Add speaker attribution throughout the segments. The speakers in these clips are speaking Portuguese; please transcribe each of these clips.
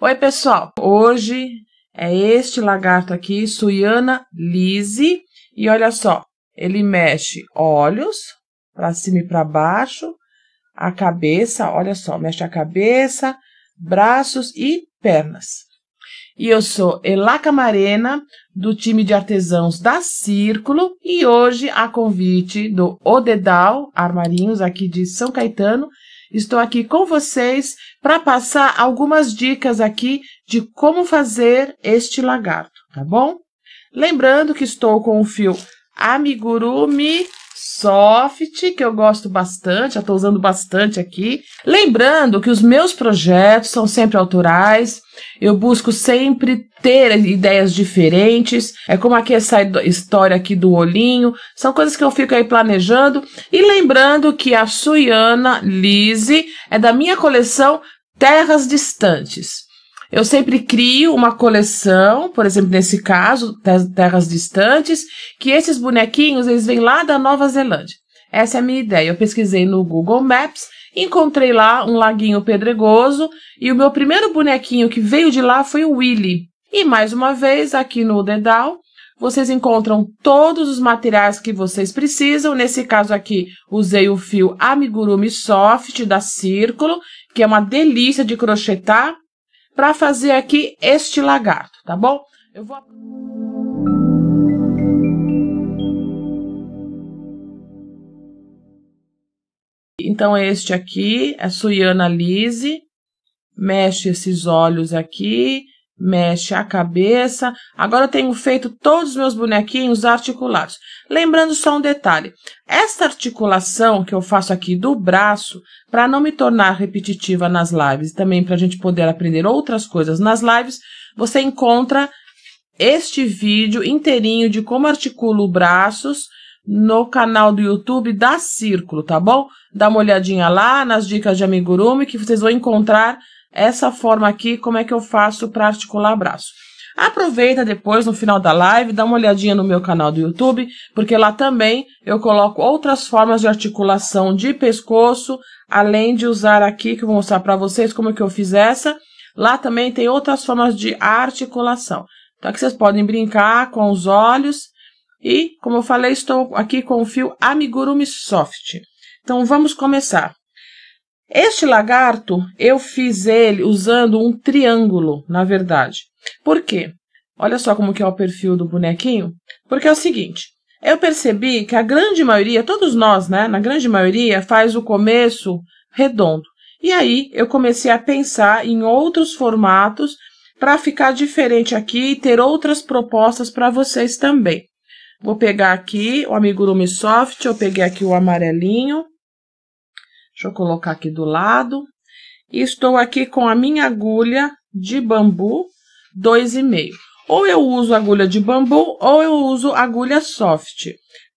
Speaker 1: Oi, pessoal! Hoje é este lagarto aqui, Suiana lise, e olha só, ele mexe olhos para cima e para baixo, a cabeça, olha só, mexe a cabeça, braços e pernas. E eu sou Elá Camarena, do time de artesãos da Círculo, e hoje, a convite do Odedal Armarinhos, aqui de São Caetano, estou aqui com vocês para passar algumas dicas aqui de como fazer este lagarto, tá bom? Lembrando que estou com o fio Amigurumi Soft, que eu gosto bastante, já estou usando bastante aqui. Lembrando que os meus projetos são sempre autorais, eu busco sempre ter ideias diferentes, é como aqui essa história aqui do olhinho, são coisas que eu fico aí planejando. E lembrando que a Suiana lise é da minha coleção Terras Distantes. Eu sempre crio uma coleção, por exemplo, nesse caso, Terras Distantes, que esses bonequinhos, eles vêm lá da Nova Zelândia. Essa é a minha ideia. Eu pesquisei no Google Maps, encontrei lá um laguinho pedregoso, e o meu primeiro bonequinho que veio de lá foi o Willy. E mais uma vez, aqui no Odedal, vocês encontram todos os materiais que vocês precisam. Nesse caso aqui, usei o fio Amigurumi Soft da Círculo, que é uma delícia de crochetar, para fazer aqui este lagarto, tá bom? Eu vou... Então, este aqui é Suiana lise, mexe esses olhos aqui, mexe a cabeça. Agora eu tenho feito todos os meus bonequinhos articulados. Lembrando só um detalhe, esta articulação que eu faço aqui do braço, para não me tornar repetitiva nas lives, e também para a gente poder aprender outras coisas nas lives, você encontra este vídeo inteirinho de como articulo braços no canal do YouTube da Círculo, tá bom? Dá uma olhadinha lá nas dicas de amigurumi que vocês vão encontrar essa forma aqui, como é que eu faço para articular braço. Aproveita depois, no final da live, dá uma olhadinha no meu canal do YouTube, porque lá também eu coloco outras formas de articulação de pescoço, além de usar aqui, que eu vou mostrar para vocês como é que eu fiz essa. Lá também tem outras formas de articulação. Então aqui vocês podem brincar com os olhos e, como eu falei, estou aqui com o fio Amigurumi Soft. Então vamos começar. Este lagarto, eu fiz ele usando um triângulo, na verdade. Por quê? Olha só como que é o perfil do bonequinho. Porque é o seguinte, eu percebi que a grande maioria, todos nós, né, na grande maioria, faz o começo redondo. E aí, eu comecei a pensar em outros formatos para ficar diferente aqui e ter outras propostas para vocês também. Vou pegar aqui o Amigurumi Soft, eu peguei aqui o amarelinho. Deixa eu colocar aqui do lado. E estou aqui com a minha agulha de bambu 2,5. Ou eu uso agulha de bambu, ou eu uso agulha soft.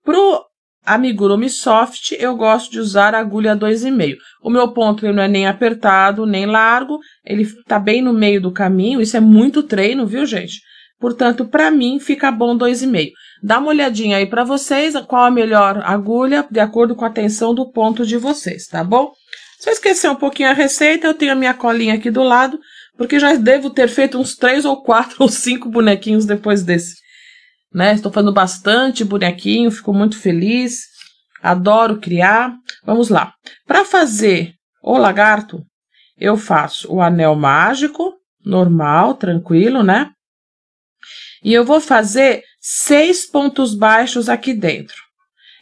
Speaker 1: Pro Amigurumi Soft, eu gosto de usar a agulha 2,5. O meu ponto ele não é nem apertado, nem largo. Ele tá bem no meio do caminho. Isso é muito treino, viu, gente? Portanto, para mim, fica bom 2,5. Dá uma olhadinha aí para vocês, qual a melhor agulha, de acordo com a tensão do ponto de vocês, tá bom? Se eu esquecer um pouquinho a receita, eu tenho a minha colinha aqui do lado, porque já devo ter feito uns 3 ou 4 ou 5 bonequinhos depois desse, né? Estou fazendo bastante bonequinho, fico muito feliz, adoro criar. Vamos lá. Para fazer o lagarto, eu faço o anel mágico, normal, tranquilo, né? E eu vou fazer 6 pontos baixos aqui dentro.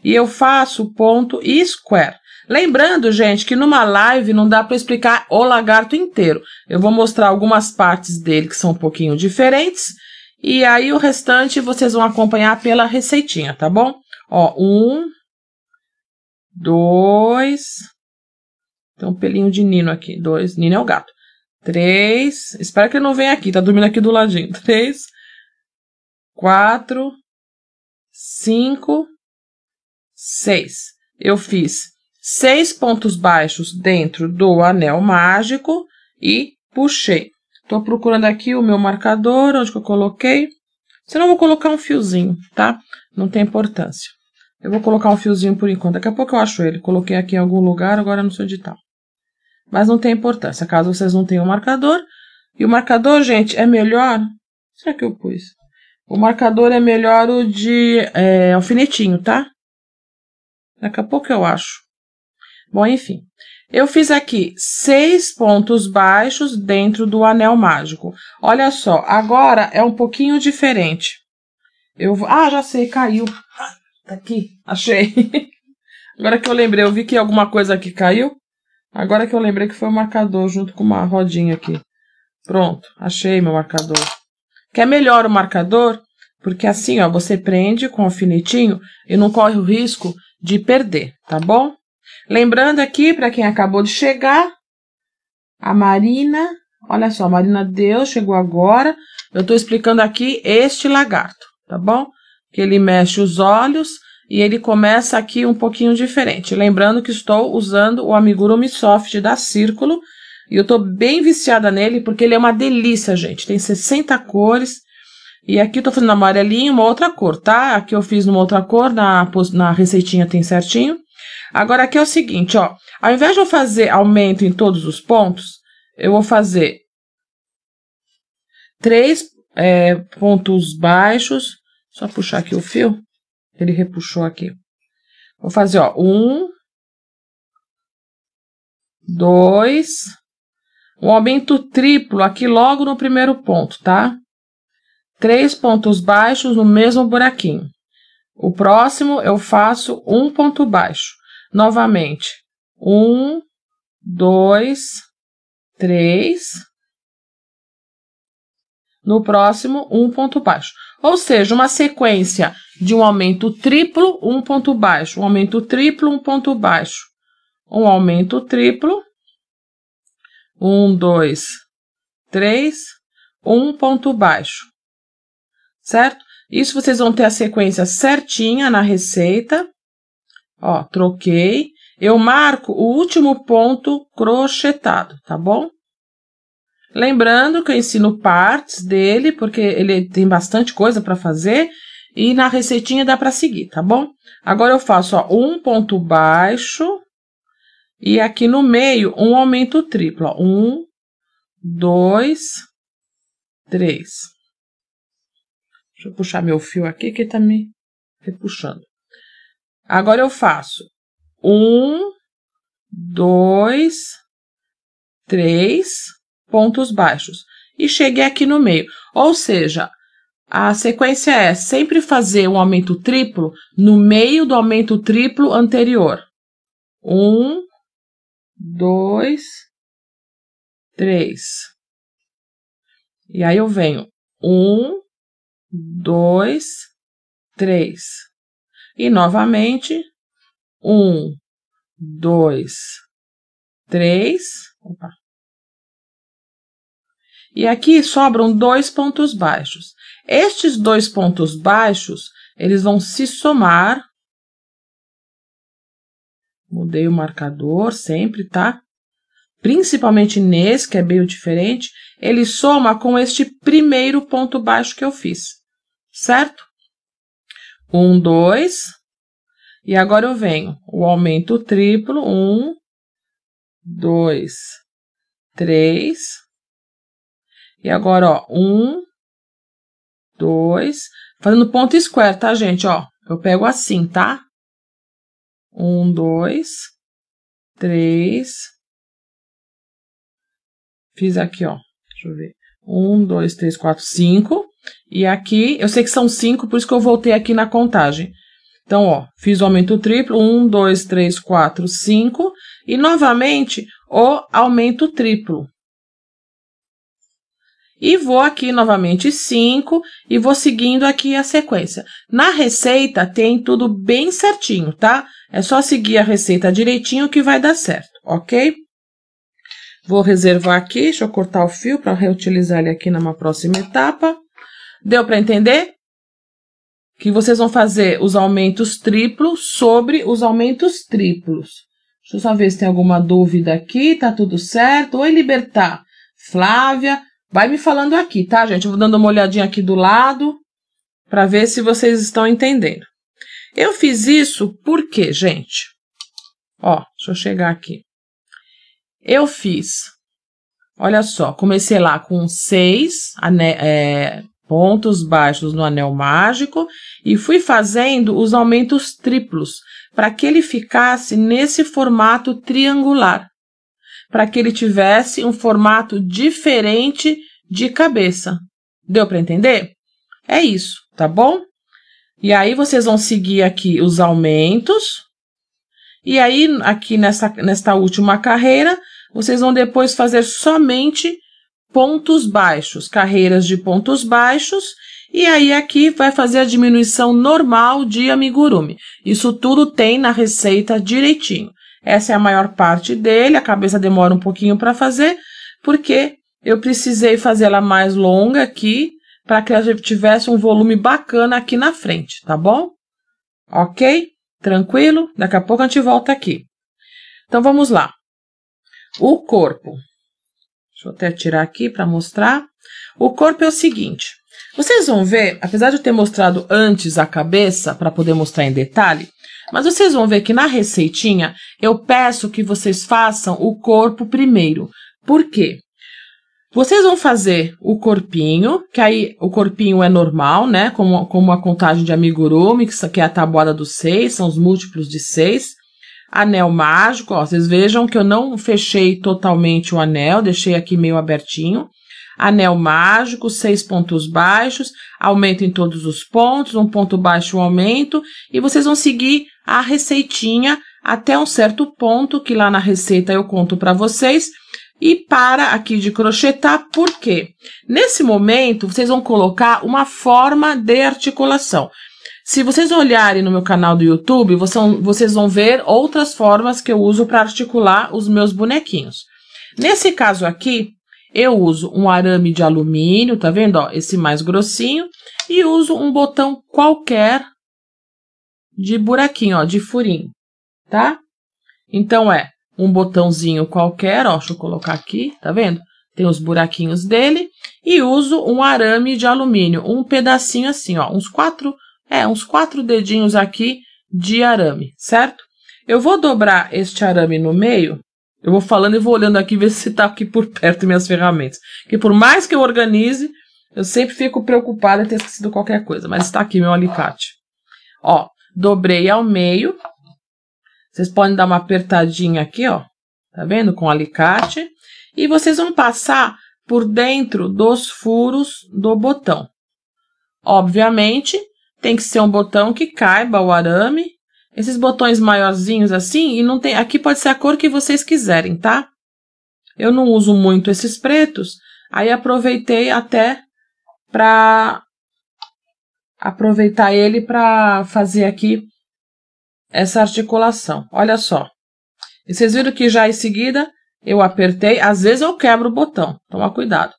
Speaker 1: E eu faço ponto square. Lembrando, gente, que numa live não dá para explicar o lagarto inteiro. Eu vou mostrar algumas partes dele que são um pouquinho diferentes. E aí o restante vocês vão acompanhar pela receitinha, tá bom? Ó, 1, 2... Tem um pelinho de Nino aqui. 2, Nino é o gato. 3, espero que ele não venha aqui, tá dormindo aqui do ladinho. 3, 4, 5, 6. Eu fiz 6 pontos baixos dentro do anel mágico e puxei. Tô procurando aqui o meu marcador, onde que eu coloquei. Senão eu vou colocar um fiozinho, tá? Não tem importância. Eu vou colocar um fiozinho por enquanto. Daqui a pouco eu acho ele. Coloquei aqui em algum lugar, agora não sei onde tá. Mas não tem importância. Caso vocês não tenham marcador, E o marcador, gente, é melhor... Será que eu pus? O marcador é melhor o de alfinetinho, tá? Daqui a pouco eu acho. Bom, enfim. Eu fiz aqui 6 pontos baixos dentro do anel mágico. Olha só, agora é um pouquinho diferente. Ah, já sei, caiu. Tá aqui, achei. Agora que eu lembrei, eu vi que alguma coisa aqui caiu. Agora que eu lembrei que foi o marcador junto com uma rodinha aqui. Pronto, achei meu marcador. Que é melhor o marcador, porque assim, ó, você prende com o alfinetinho e não corre o risco de perder, tá bom? Lembrando aqui, para quem acabou de chegar, a Marina, olha só, a Marina Deus chegou agora. Eu tô explicando aqui este lagarto, tá bom? Que ele mexe os olhos e ele começa aqui um pouquinho diferente. Lembrando que estou usando o Amigurumi Soft da Círculo. E eu tô bem viciada nele, porque ele é uma delícia, gente. Tem 60 cores. E aqui eu tô fazendo amarelinho, uma outra cor, tá? Aqui eu fiz numa outra cor, na receitinha tem certinho. Agora aqui é o seguinte, ó. Ao invés de eu fazer aumento em todos os pontos, eu vou fazer 3 pontos baixos. Só puxar aqui o fio. Ele repuxou aqui. Vou fazer, ó, 1, 2... Um aumento triplo aqui logo no primeiro ponto, tá? 3 pontos baixos no mesmo buraquinho. O próximo eu faço 1 ponto baixo. Novamente. 1, 2, 3. No próximo, 1 ponto baixo. Ou seja, uma sequência de um aumento triplo, 1 ponto baixo. Um aumento triplo, 1 ponto baixo. Um aumento triplo. 1, 2, 3, 1 ponto baixo, certo? Isso vocês vão ter a sequência certinha na receita. Ó, troquei. Eu marco o último ponto crochetado, tá bom? Lembrando que eu ensino partes dele, porque ele tem bastante coisa para fazer. E na receitinha dá para seguir, tá bom? Agora eu faço, ó, 1 ponto baixo. E aqui no meio, um aumento triplo, ó. 1, 2, 3. Deixa eu puxar meu fio aqui, que tá me repuxando. Agora eu faço 1, 2, 3 pontos baixos. E cheguei aqui no meio. Ou seja, a sequência é sempre fazer um aumento triplo no meio do aumento triplo anterior. 1, 2, 3. E aí eu venho 1, 2, 3. E novamente 1, 2, 3. Opa. E aqui sobram 2 pontos baixos. Estes 2 pontos baixos, eles vão se somar. Mudei o marcador sempre, tá? Principalmente nesse, que é meio diferente, ele soma com este primeiro ponto baixo que eu fiz, certo? 1, 2, e agora eu venho o aumento triplo, 1, 2, 3, e agora, ó, 1, 2, fazendo ponto square, tá, gente? Ó, eu pego assim, tá? 1, 2, 3. Fiz aqui, ó. Deixa eu ver. 1, 2, 3, 4, 5. E aqui, eu sei que são 5, por isso que eu voltei aqui na contagem. Então, ó, fiz o aumento triplo. 1, 2, 3, 4, 5. E, novamente, o aumento triplo. E vou aqui, novamente, 5. E vou seguindo aqui a sequência. Na receita, tem tudo bem certinho, tá? É só seguir a receita direitinho que vai dar certo, ok? Vou reservar aqui, deixa eu cortar o fio para reutilizar ele aqui numa próxima etapa. Deu para entender? Que vocês vão fazer os aumentos triplos sobre os aumentos triplos. Deixa eu só ver se tem alguma dúvida aqui, tá tudo certo? Oi, Libertar. Flávia, vai me falando aqui, tá, gente? Eu vou dando uma olhadinha aqui do lado para ver se vocês estão entendendo. Eu fiz isso por quê, gente? Ó, deixa eu chegar aqui. Eu fiz Olha só, comecei lá com 6 pontos baixos no anel mágico e fui fazendo os aumentos triplos para que ele ficasse nesse formato triangular, para que ele tivesse um formato diferente de cabeça. Deu para entender? É isso, tá bom? E aí vocês vão seguir aqui os aumentos. E aí, aqui nesta última carreira, vocês vão depois fazer somente pontos baixos, carreiras de pontos baixos, e aí aqui vai fazer a diminuição normal de amigurumi. Isso tudo tem na receita direitinho. Essa é a maior parte dele, a cabeça demora um pouquinho para fazer, porque eu precisei fazer ela mais longa aqui, para que ela tivesse um volume bacana aqui na frente, tá bom? Ok? Tranquilo? Daqui a pouco a gente volta aqui. Então, vamos lá. O corpo. Deixa eu até tirar aqui para mostrar. O corpo é o seguinte. Vocês vão ver, apesar de eu ter mostrado antes a cabeça, para poder mostrar em detalhe, mas vocês vão ver que na receitinha, eu peço que vocês façam o corpo primeiro. Por quê? Vocês vão fazer o corpinho, que aí o corpinho é normal, né? Como a contagem de amigurumi, que é a tabuada dos 6, são os múltiplos de 6. Anel mágico, ó, vocês vejam que eu não fechei totalmente o anel, deixei aqui meio abertinho. Anel mágico, 6 pontos baixos, aumento em todos os pontos, um ponto baixo, um aumento. E vocês vão seguir a receitinha até um certo ponto, que lá na receita eu conto para vocês. E para aqui de crochetar, por quê? Nesse momento, vocês vão colocar uma forma de articulação. Se vocês olharem no meu canal do YouTube, vocês vão ver outras formas que eu uso para articular os meus bonequinhos. Nesse caso aqui, eu uso um arame de alumínio, tá vendo? Ó, esse mais grossinho. E uso um botão qualquer de buraquinho, ó, de furinho, tá? Então, um botãozinho qualquer, ó, deixa eu colocar aqui, tá vendo? Tem os buraquinhos dele. E uso um arame de alumínio, um pedacinho assim, ó, uns 4 dedinhos aqui de arame, certo? Eu vou dobrar este arame no meio. Eu vou falando e vou olhando aqui, ver se tá aqui por perto minhas ferramentas. Porque por mais que eu organize, eu sempre fico preocupada em ter esquecido qualquer coisa. Mas está aqui meu alicate. Ó, dobrei ao meio. Vocês podem dar uma apertadinha aqui, ó. Tá vendo? Com o alicate. E vocês vão passar por dentro dos furos do botão. Obviamente, tem que ser um botão que caiba o arame. Esses botões maiorzinhos assim, e não tem. Aqui pode ser a cor que vocês quiserem, tá? Eu não uso muito esses pretos. Aí aproveitei até para aproveitar ele para fazer aqui essa articulação. Olha só. E vocês viram que já em seguida eu apertei. Às vezes eu quebro o botão. Toma cuidado.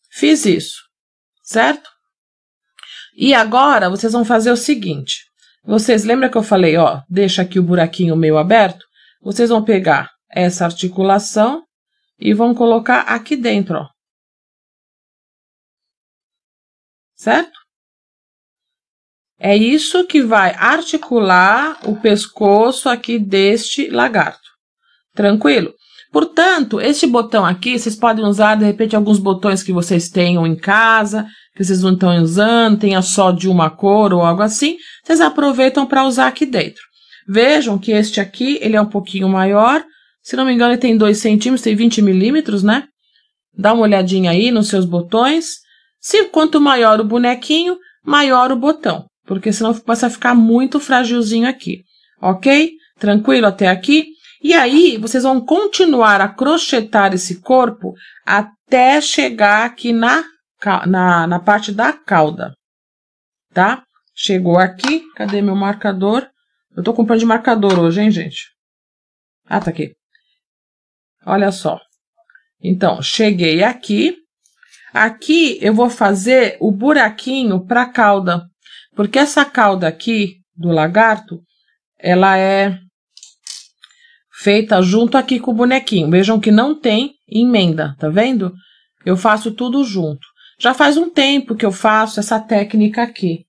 Speaker 1: Fiz isso. Certo? E agora vocês vão fazer o seguinte. Vocês lembram que eu falei, ó, deixa aqui o buraquinho meio aberto? Vocês vão pegar essa articulação e vão colocar aqui dentro, ó. Certo? É isso que vai articular o pescoço aqui deste lagarto. Tranquilo? Portanto, este botão aqui, vocês podem usar, de repente, alguns botões que vocês tenham em casa, que vocês não estão usando, tenha só de uma cor ou algo assim, vocês aproveitam para usar aqui dentro. Vejam que este aqui, ele é um pouquinho maior, se não me engano ele tem 2 centímetros, tem 20 milímetros, né? Dá uma olhadinha aí nos seus botões. Quanto maior o bonequinho, maior o botão, porque senão começa a ficar muito fragilzinho aqui, ok? Tranquilo até aqui? E aí, vocês vão continuar a crochetar esse corpo até chegar aqui na parte da cauda, tá? Chegou aqui, cadê meu marcador? Eu tô comprando de marcador hoje, hein, gente? Ah, tá aqui. Olha só. Então, cheguei aqui. Aqui eu vou fazer o buraquinho para a cauda, porque essa cauda aqui do lagarto, ela é feita junto aqui com o bonequinho. Vejam que não tem emenda, tá vendo? Eu faço tudo junto. Já faz um tempo que eu faço essa técnica aqui.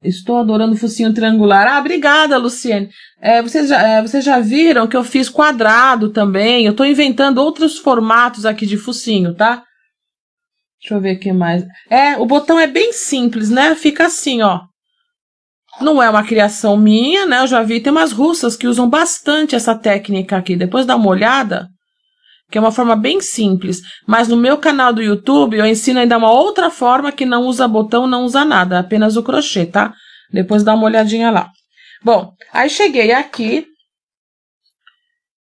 Speaker 1: Estou adorando o focinho triangular. Ah, obrigada, Luciene. Vocês já viram que eu fiz quadrado também. Eu tô inventando outros formatos aqui de focinho, tá? Deixa eu ver o que mais. O botão é bem simples, né? Fica assim, ó. Não é uma criação minha, né? Eu já vi, tem umas russas que usam bastante essa técnica aqui. Depois dá uma olhada, que é uma forma bem simples. Mas no meu canal do YouTube eu ensino ainda uma outra forma que não usa botão, não usa nada, apenas o crochê, tá? Depois dá uma olhadinha lá. Bom, aí cheguei aqui.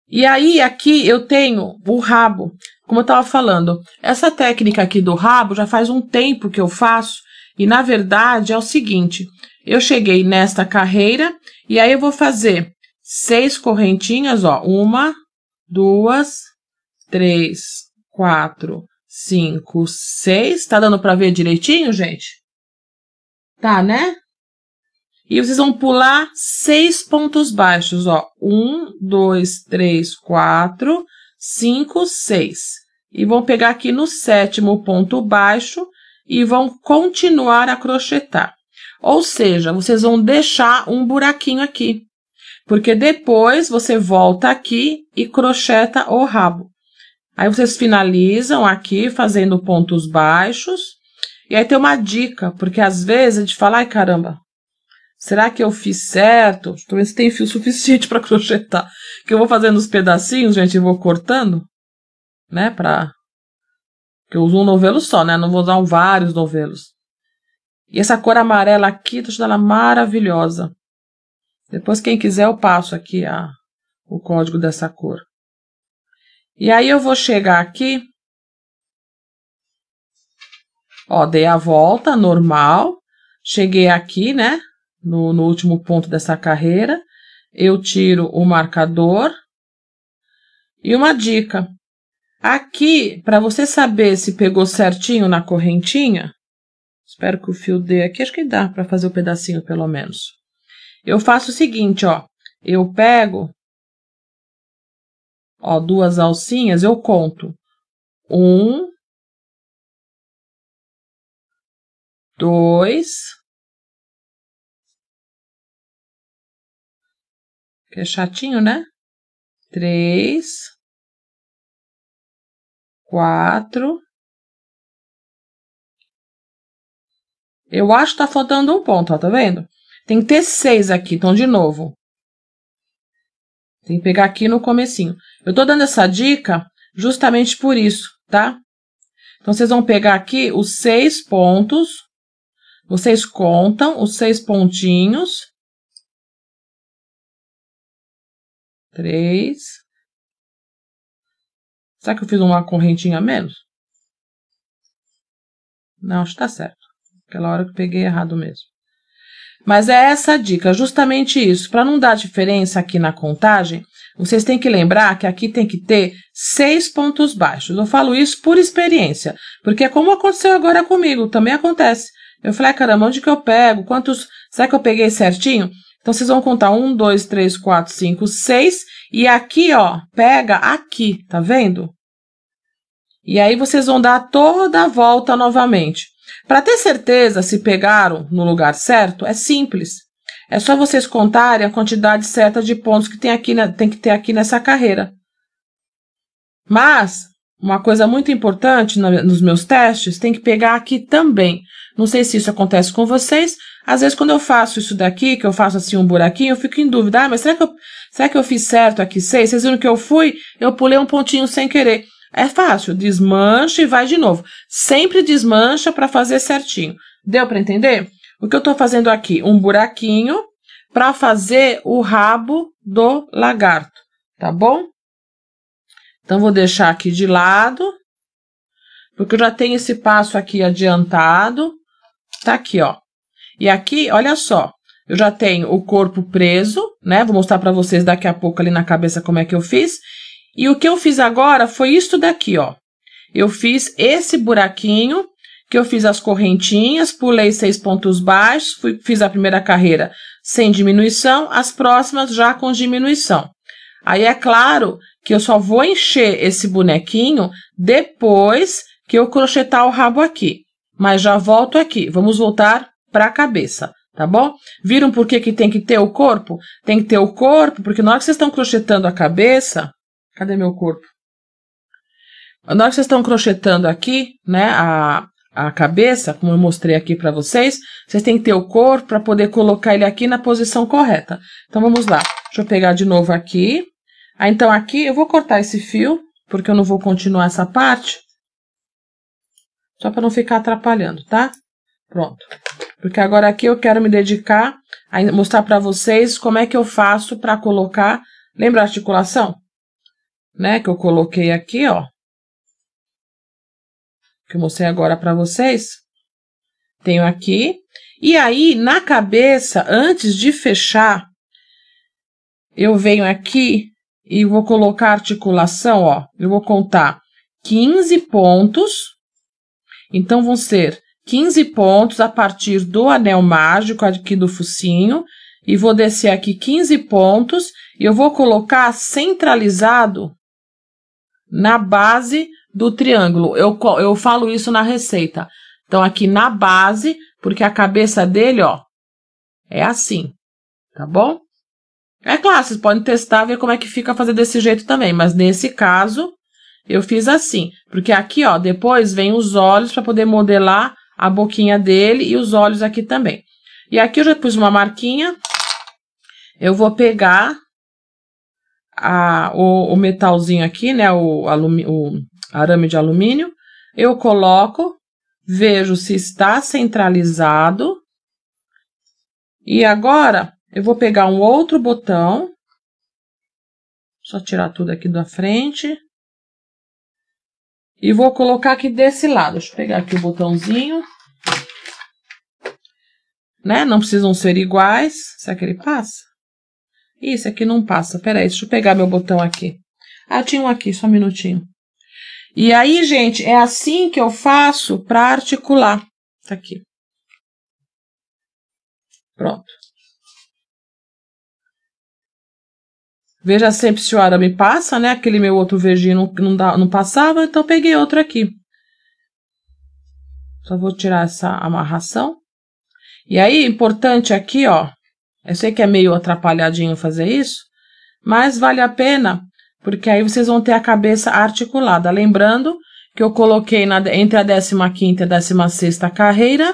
Speaker 1: E aí aqui eu tenho o rabo. Como eu estava falando, essa técnica aqui do rabo já faz um tempo que eu faço. E na verdade é o seguinte, eu cheguei nesta carreira e aí eu vou fazer 6 correntinhas, ó. 1, 2, 3, 4, 5, 6. Tá dando pra ver direitinho, gente? Tá, né? E vocês vão pular 6 pontos baixos, ó. 1, 2, 3, 4, 5, 6. E vão pegar aqui no 7º ponto baixo e vão continuar a crochetar. Ou seja, vocês vão deixar um buraquinho aqui. Porque depois você volta aqui e crocheta o rabo. Aí vocês finalizam aqui fazendo pontos baixos. E aí tem uma dica, porque às vezes a gente fala, ai caramba, será que eu fiz certo? Estou vendo se tem fio suficiente para crochetar. Que eu vou fazendo os pedacinhos, gente, e vou cortando, né, que eu uso um novelo só, né, não vou usar vários novelos. E essa cor amarela aqui, tô achando ela maravilhosa. Depois, quem quiser, eu passo aqui o código dessa cor. E aí eu vou chegar aqui, ó, dei a volta normal, cheguei aqui, né, no último ponto dessa carreira, eu tiro o marcador. E uma dica, aqui, para você saber se pegou certinho na correntinha, espero que o fio dê aqui, acho que dá para fazer o pedacinho pelo menos. Eu faço o seguinte, ó, eu pego, ó, 2 alcinhas, eu conto 1, 2, que é chatinho, né? 3, 4. Eu acho que tá faltando um ponto, ó, tá vendo? Tem que ter 6 aqui, então de novo. Tem que pegar aqui no comecinho. Eu tô dando essa dica justamente por isso, tá? Então, vocês vão pegar aqui os 6 pontos. Vocês contam os 6 pontinhos. 3. Será que eu fiz uma correntinha a menos? Não, acho que tá certo. Aquela hora que eu peguei errado mesmo. Mas é essa a dica, justamente isso. Para não dar diferença aqui na contagem, vocês têm que lembrar que aqui tem que ter 6 pontos baixos. Eu falo isso por experiência, porque é como aconteceu agora comigo, também acontece. Eu falei, caramba, onde que eu pego? Quantos... Será que eu peguei certinho? Então, vocês vão contar 1, 2, 3, 4, 5, 6. E aqui, ó, pega aqui, tá vendo? E aí, vocês vão dar toda a volta novamente. Para ter certeza se pegaram no lugar certo, é simples. É só vocês contarem a quantidade certa de pontos que tem que ter aqui nessa carreira. Mas, uma coisa muito importante nos meus testes, tem que pegar aqui também. Não sei se isso acontece com vocês. Às vezes, quando eu faço isso daqui, que eu faço assim um buraquinho, eu fico em dúvida. Ah, mas será que eu fiz certo aqui 6? Vocês viram que eu pulei um pontinho sem querer. É fácil, desmancha e vai de novo. Sempre desmancha para fazer certinho. Deu para entender? O que eu estou fazendo aqui? Um buraquinho para fazer o rabo do lagarto, tá bom? Então, vou deixar aqui de lado, porque eu já tenho esse passo aqui adiantado. Tá aqui, ó. E aqui, olha só, eu já tenho o corpo preso, né? Vou mostrar para vocês daqui a pouco ali na cabeça como é que eu fiz. E o que eu fiz agora foi isso daqui, ó. Eu fiz esse buraquinho, que eu fiz as correntinhas, pulei 6 pontos baixos, fiz a primeira carreira sem diminuição, as próximas já com diminuição. Aí é claro que eu só vou encher esse bonequinho depois que eu crochetar o rabo aqui. Mas já volto aqui. Vamos voltar para a cabeça, tá bom? Viram por que tem que ter o corpo? Tem que ter o corpo, porque na hora que vocês estão crochetando a cabeça... Cadê meu corpo? Na hora que vocês estão crochetando aqui, né, a cabeça, como eu mostrei aqui para vocês, vocês têm que ter o corpo para poder colocar ele aqui na posição correta. Então, vamos lá. Deixa eu pegar de novo aqui. Aí, então, aqui eu vou cortar esse fio, porque eu não vou continuar essa parte. Só para não ficar atrapalhando, tá? Pronto. Porque agora aqui eu quero me dedicar a mostrar para vocês como é que eu faço para colocar... Lembra a articulação? Né? Que eu coloquei aqui, ó. Que eu mostrei agora para vocês. Tenho aqui. E aí, na cabeça, antes de fechar, eu venho aqui e vou colocar a articulação, ó. Eu vou contar 15 pontos. Então, vão ser 15 pontos a partir do anel mágico aqui do focinho. E vou descer aqui 15 pontos. E eu vou colocar centralizado na base do triângulo. Eu falo isso na receita. Então, aqui na base, porque a cabeça dele, ó, é assim, tá bom? É claro, vocês podem testar, ver como é que fica fazer desse jeito também, mas nesse caso, eu fiz assim, porque aqui, ó, depois vem os olhos para poder modelar a boquinha dele e os olhos aqui também. E aqui eu já pus uma marquinha, eu vou pegar o metalzinho aqui, né, o arame de alumínio, eu coloco, vejo se está centralizado, e agora eu vou pegar um outro botão, só tirar tudo aqui da frente, e vou colocar aqui desse lado. Deixa eu pegar aqui o botãozinho, né, não precisam ser iguais. Será que ele passa? Isso aqui não passa, peraí, deixa eu pegar meu botão aqui. Ah, tinha um aqui, só um minutinho. E aí, gente, é assim que eu faço para articular. Tá aqui. Pronto. Veja sempre se o arame passa, né? Aquele meu outro verdinho não passava, então peguei outro aqui. Só vou tirar essa amarração. E aí, importante aqui, ó. Eu sei que é meio atrapalhadinho fazer isso, mas vale a pena, porque aí vocês vão ter a cabeça articulada. Lembrando que eu coloquei entre a 15ª e a 16ª carreira,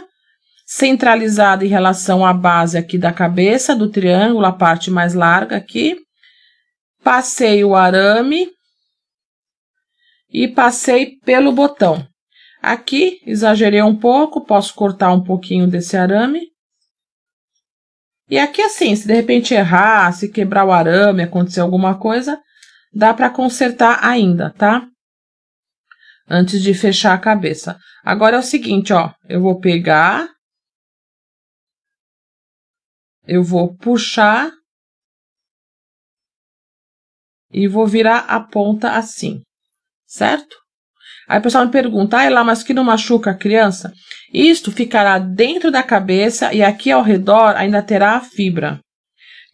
Speaker 1: centralizada em relação à base aqui da cabeça, do triângulo, a parte mais larga aqui. Passei o arame e passei pelo botão. Aqui, exagerei um pouco, posso cortar um pouquinho desse arame. E aqui assim, se de repente errar, se quebrar o arame, acontecer alguma coisa, dá para consertar ainda, tá? Antes de fechar a cabeça. Agora é o seguinte, ó, eu vou pegar, eu vou puxar e vou virar a ponta assim, certo? Aí o pessoal me pergunta, ah, lá, mas que não machuca a criança? Isto ficará dentro da cabeça e aqui ao redor ainda terá a fibra.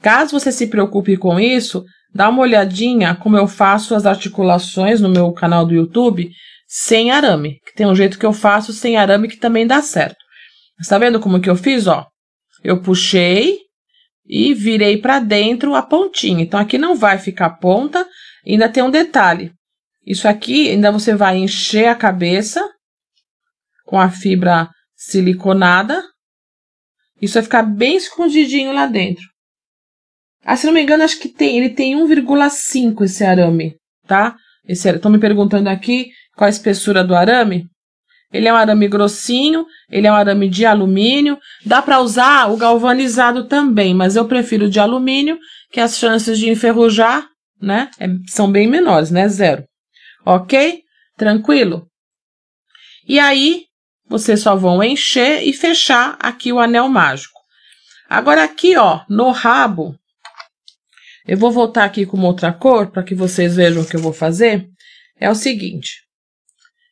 Speaker 1: Caso você se preocupe com isso, dá uma olhadinha como eu faço as articulações no meu canal do YouTube sem arame. Que tem um jeito que eu faço sem arame que também dá certo. Está vendo como que eu fiz, ó? Eu puxei e virei para dentro a pontinha. Então, aqui não vai ficar ponta, ainda tem um detalhe. Isso aqui, ainda você vai encher a cabeça com a fibra siliconada. Isso vai ficar bem escondidinho lá dentro. Ah, se não me engano, acho que ele tem 1,5 esse arame, tá? Estão me perguntando aqui qual a espessura do arame. Ele é um arame grossinho, ele é um arame de alumínio. Dá para usar o galvanizado também, mas eu prefiro de alumínio, que as chances de enferrujar, né, são bem menores, né? 0. Ok? Tranquilo? E aí, vocês só vão encher e fechar aqui o anel mágico. Agora aqui, ó, no rabo, eu vou voltar aqui com uma outra cor, para que vocês vejam o que eu vou fazer. É o seguinte.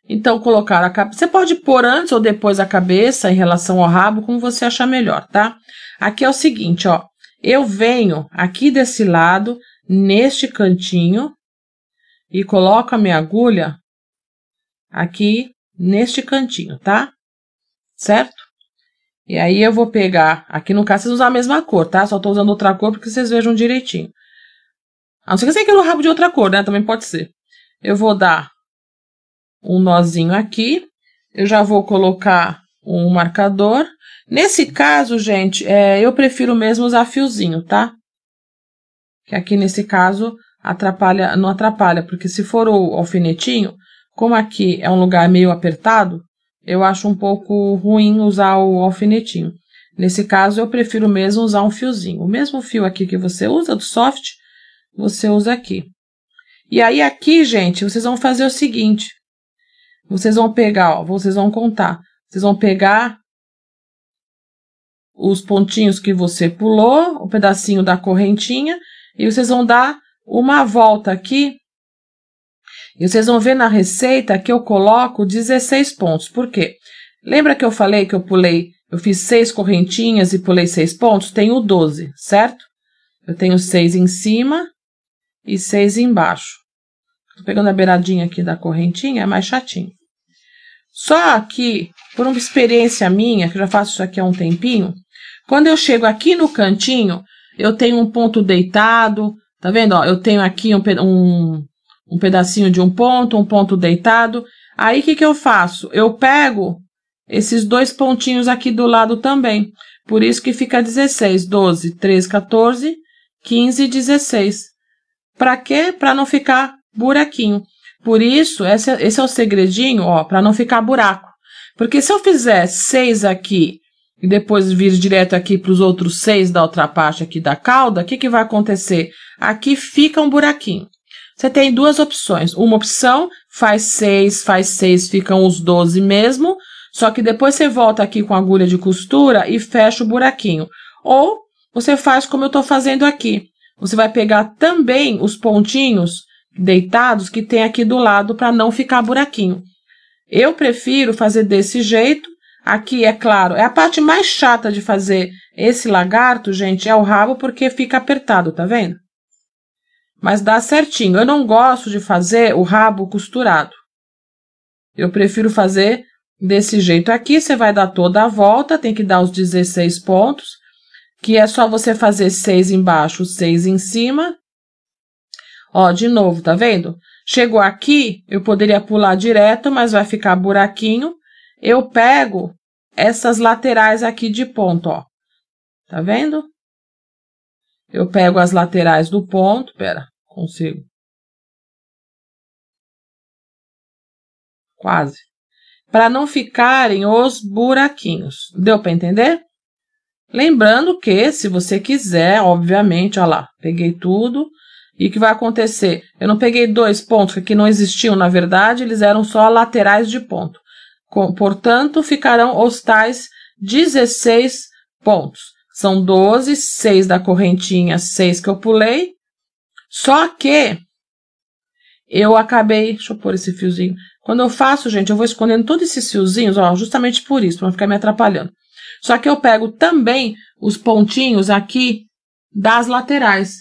Speaker 1: Então, colocar a cabeça. Você pode pôr antes ou depois a cabeça em relação ao rabo, como você achar melhor, tá? Aqui é o seguinte, ó. Eu venho aqui desse lado, neste cantinho, e coloco a minha agulha aqui neste cantinho, tá? Certo? E aí eu vou pegar, aqui no caso vocês usam a mesma cor, tá? Só tô usando outra cor porque vocês vejam direitinho. A não ser que você queira o rabo de outra cor, né? Também pode ser. Eu vou dar um nozinho aqui. Eu já vou colocar um marcador. Nesse caso, gente, eu prefiro mesmo usar fiozinho, tá? Que aqui nesse caso não atrapalha, porque se for o alfinetinho, como aqui é um lugar meio apertado, eu acho um pouco ruim usar o alfinetinho. Nesse caso, eu prefiro mesmo usar um fiozinho. O mesmo fio aqui que você usa, do soft, você usa aqui. E aí aqui, gente, vocês vão fazer o seguinte. Vocês vão pegar, ó, vocês vão contar. Vocês vão pegar os pontinhos que você pulou, o pedacinho da correntinha, e vocês vão dar uma volta aqui. E vocês vão ver na receita que eu coloco 16 pontos. Por quê? Lembra que eu falei que eu fiz 6 correntinhas e pulei 6 pontos? Tenho 12, certo? Eu tenho 6 em cima e 6 embaixo. Tô pegando a beiradinha aqui da correntinha, é mais chatinho. Só que, por uma experiência minha, que eu já faço isso aqui há um tempinho, quando eu chego aqui no cantinho, eu tenho um ponto deitado, tá vendo? Ó, eu tenho aqui um pedacinho de um ponto deitado. Aí, o que eu faço? Eu pego esses 2 pontinhos aqui do lado também. Por isso que fica 16, 12, 13, 14, 15 e 16. Pra quê? Pra não ficar buraquinho. Por isso, esse é o segredinho, ó, pra não ficar buraco. Porque se eu fizer 6 aqui e depois vir direto aqui para os outros 6 da outra parte aqui da cauda, o que vai acontecer? Aqui fica um buraquinho. Você tem 2 opções. Uma opção, faz 6, ficam os 12 mesmo, só que depois você volta aqui com a agulha de costura e fecha o buraquinho. Ou você faz como eu estou fazendo aqui. Você vai pegar também os pontinhos deitados que tem aqui do lado para não ficar buraquinho. Eu prefiro fazer desse jeito. Aqui, é claro, é a parte mais chata de fazer esse lagarto, gente, é o rabo porque fica apertado, tá vendo? Mas dá certinho. Eu não gosto de fazer o rabo costurado. Eu prefiro fazer desse jeito aqui. Você vai dar toda a volta, tem que dar os 16 pontos, que é só você fazer 6 embaixo, 6 em cima. Ó, de novo, tá vendo? Chegou aqui, eu poderia pular direto, mas vai ficar buraquinho. Eu pego essas laterais aqui de ponto, ó. Tá vendo? Eu pego as laterais do ponto, pera, consigo. Quase. Para não ficarem os buraquinhos. Deu para entender? Lembrando que, se você quiser, obviamente, ó lá, peguei tudo. E o que vai acontecer? Eu não peguei 2 pontos, que aqui não existiam, na verdade, eles eram só laterais de ponto. Portanto, ficarão os tais 16 pontos. São 12, 6 da correntinha, 6 que eu pulei. Só que eu acabei... Deixa eu pôr esse fiozinho. Quando eu faço, gente, eu vou escondendo todos esses fiozinhos, ó, justamente por isso, para não ficar me atrapalhando. Só que eu pego também os pontinhos aqui das laterais.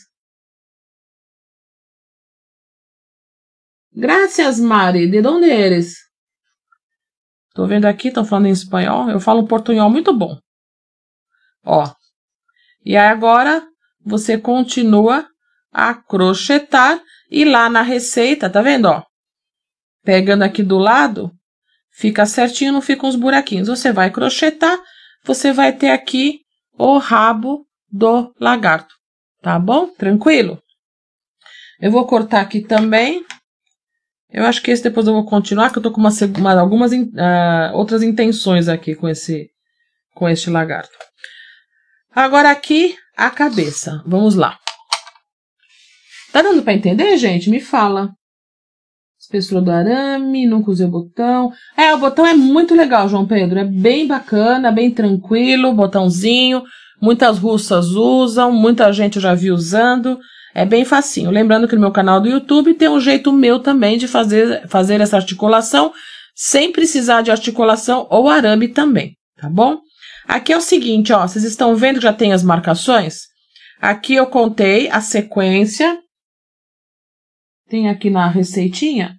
Speaker 1: Graças, Mari. De onde eres? Tô vendo aqui, estão falando em espanhol. Eu falo um portunhol muito bom. Ó. E aí agora você continua a crochetar. E lá na receita, tá vendo, ó? Pegando aqui do lado, fica certinho, não ficam uns buraquinhos. Você vai crochetar, você vai ter aqui o rabo do lagarto. Tá bom? Tranquilo? Eu vou cortar aqui também. Eu acho que esse depois eu vou continuar, que eu tô com algumas outras intenções aqui com este lagarto. Agora aqui, a cabeça. Vamos lá. Tá dando pra entender, gente? Me fala. Espessura do arame, nunca usei o botão. O botão é muito legal, João Pedro. É bem bacana, bem tranquilo, botãozinho. Muitas russas usam, muita gente eu já vi usando. É bem facinho. Lembrando que no meu canal do YouTube tem um jeito meu também de fazer essa articulação, sem precisar de articulação ou arame também, tá bom? Aqui é o seguinte, ó, vocês estão vendo que já tem as marcações? Aqui eu contei a sequência. Tem aqui na receitinha.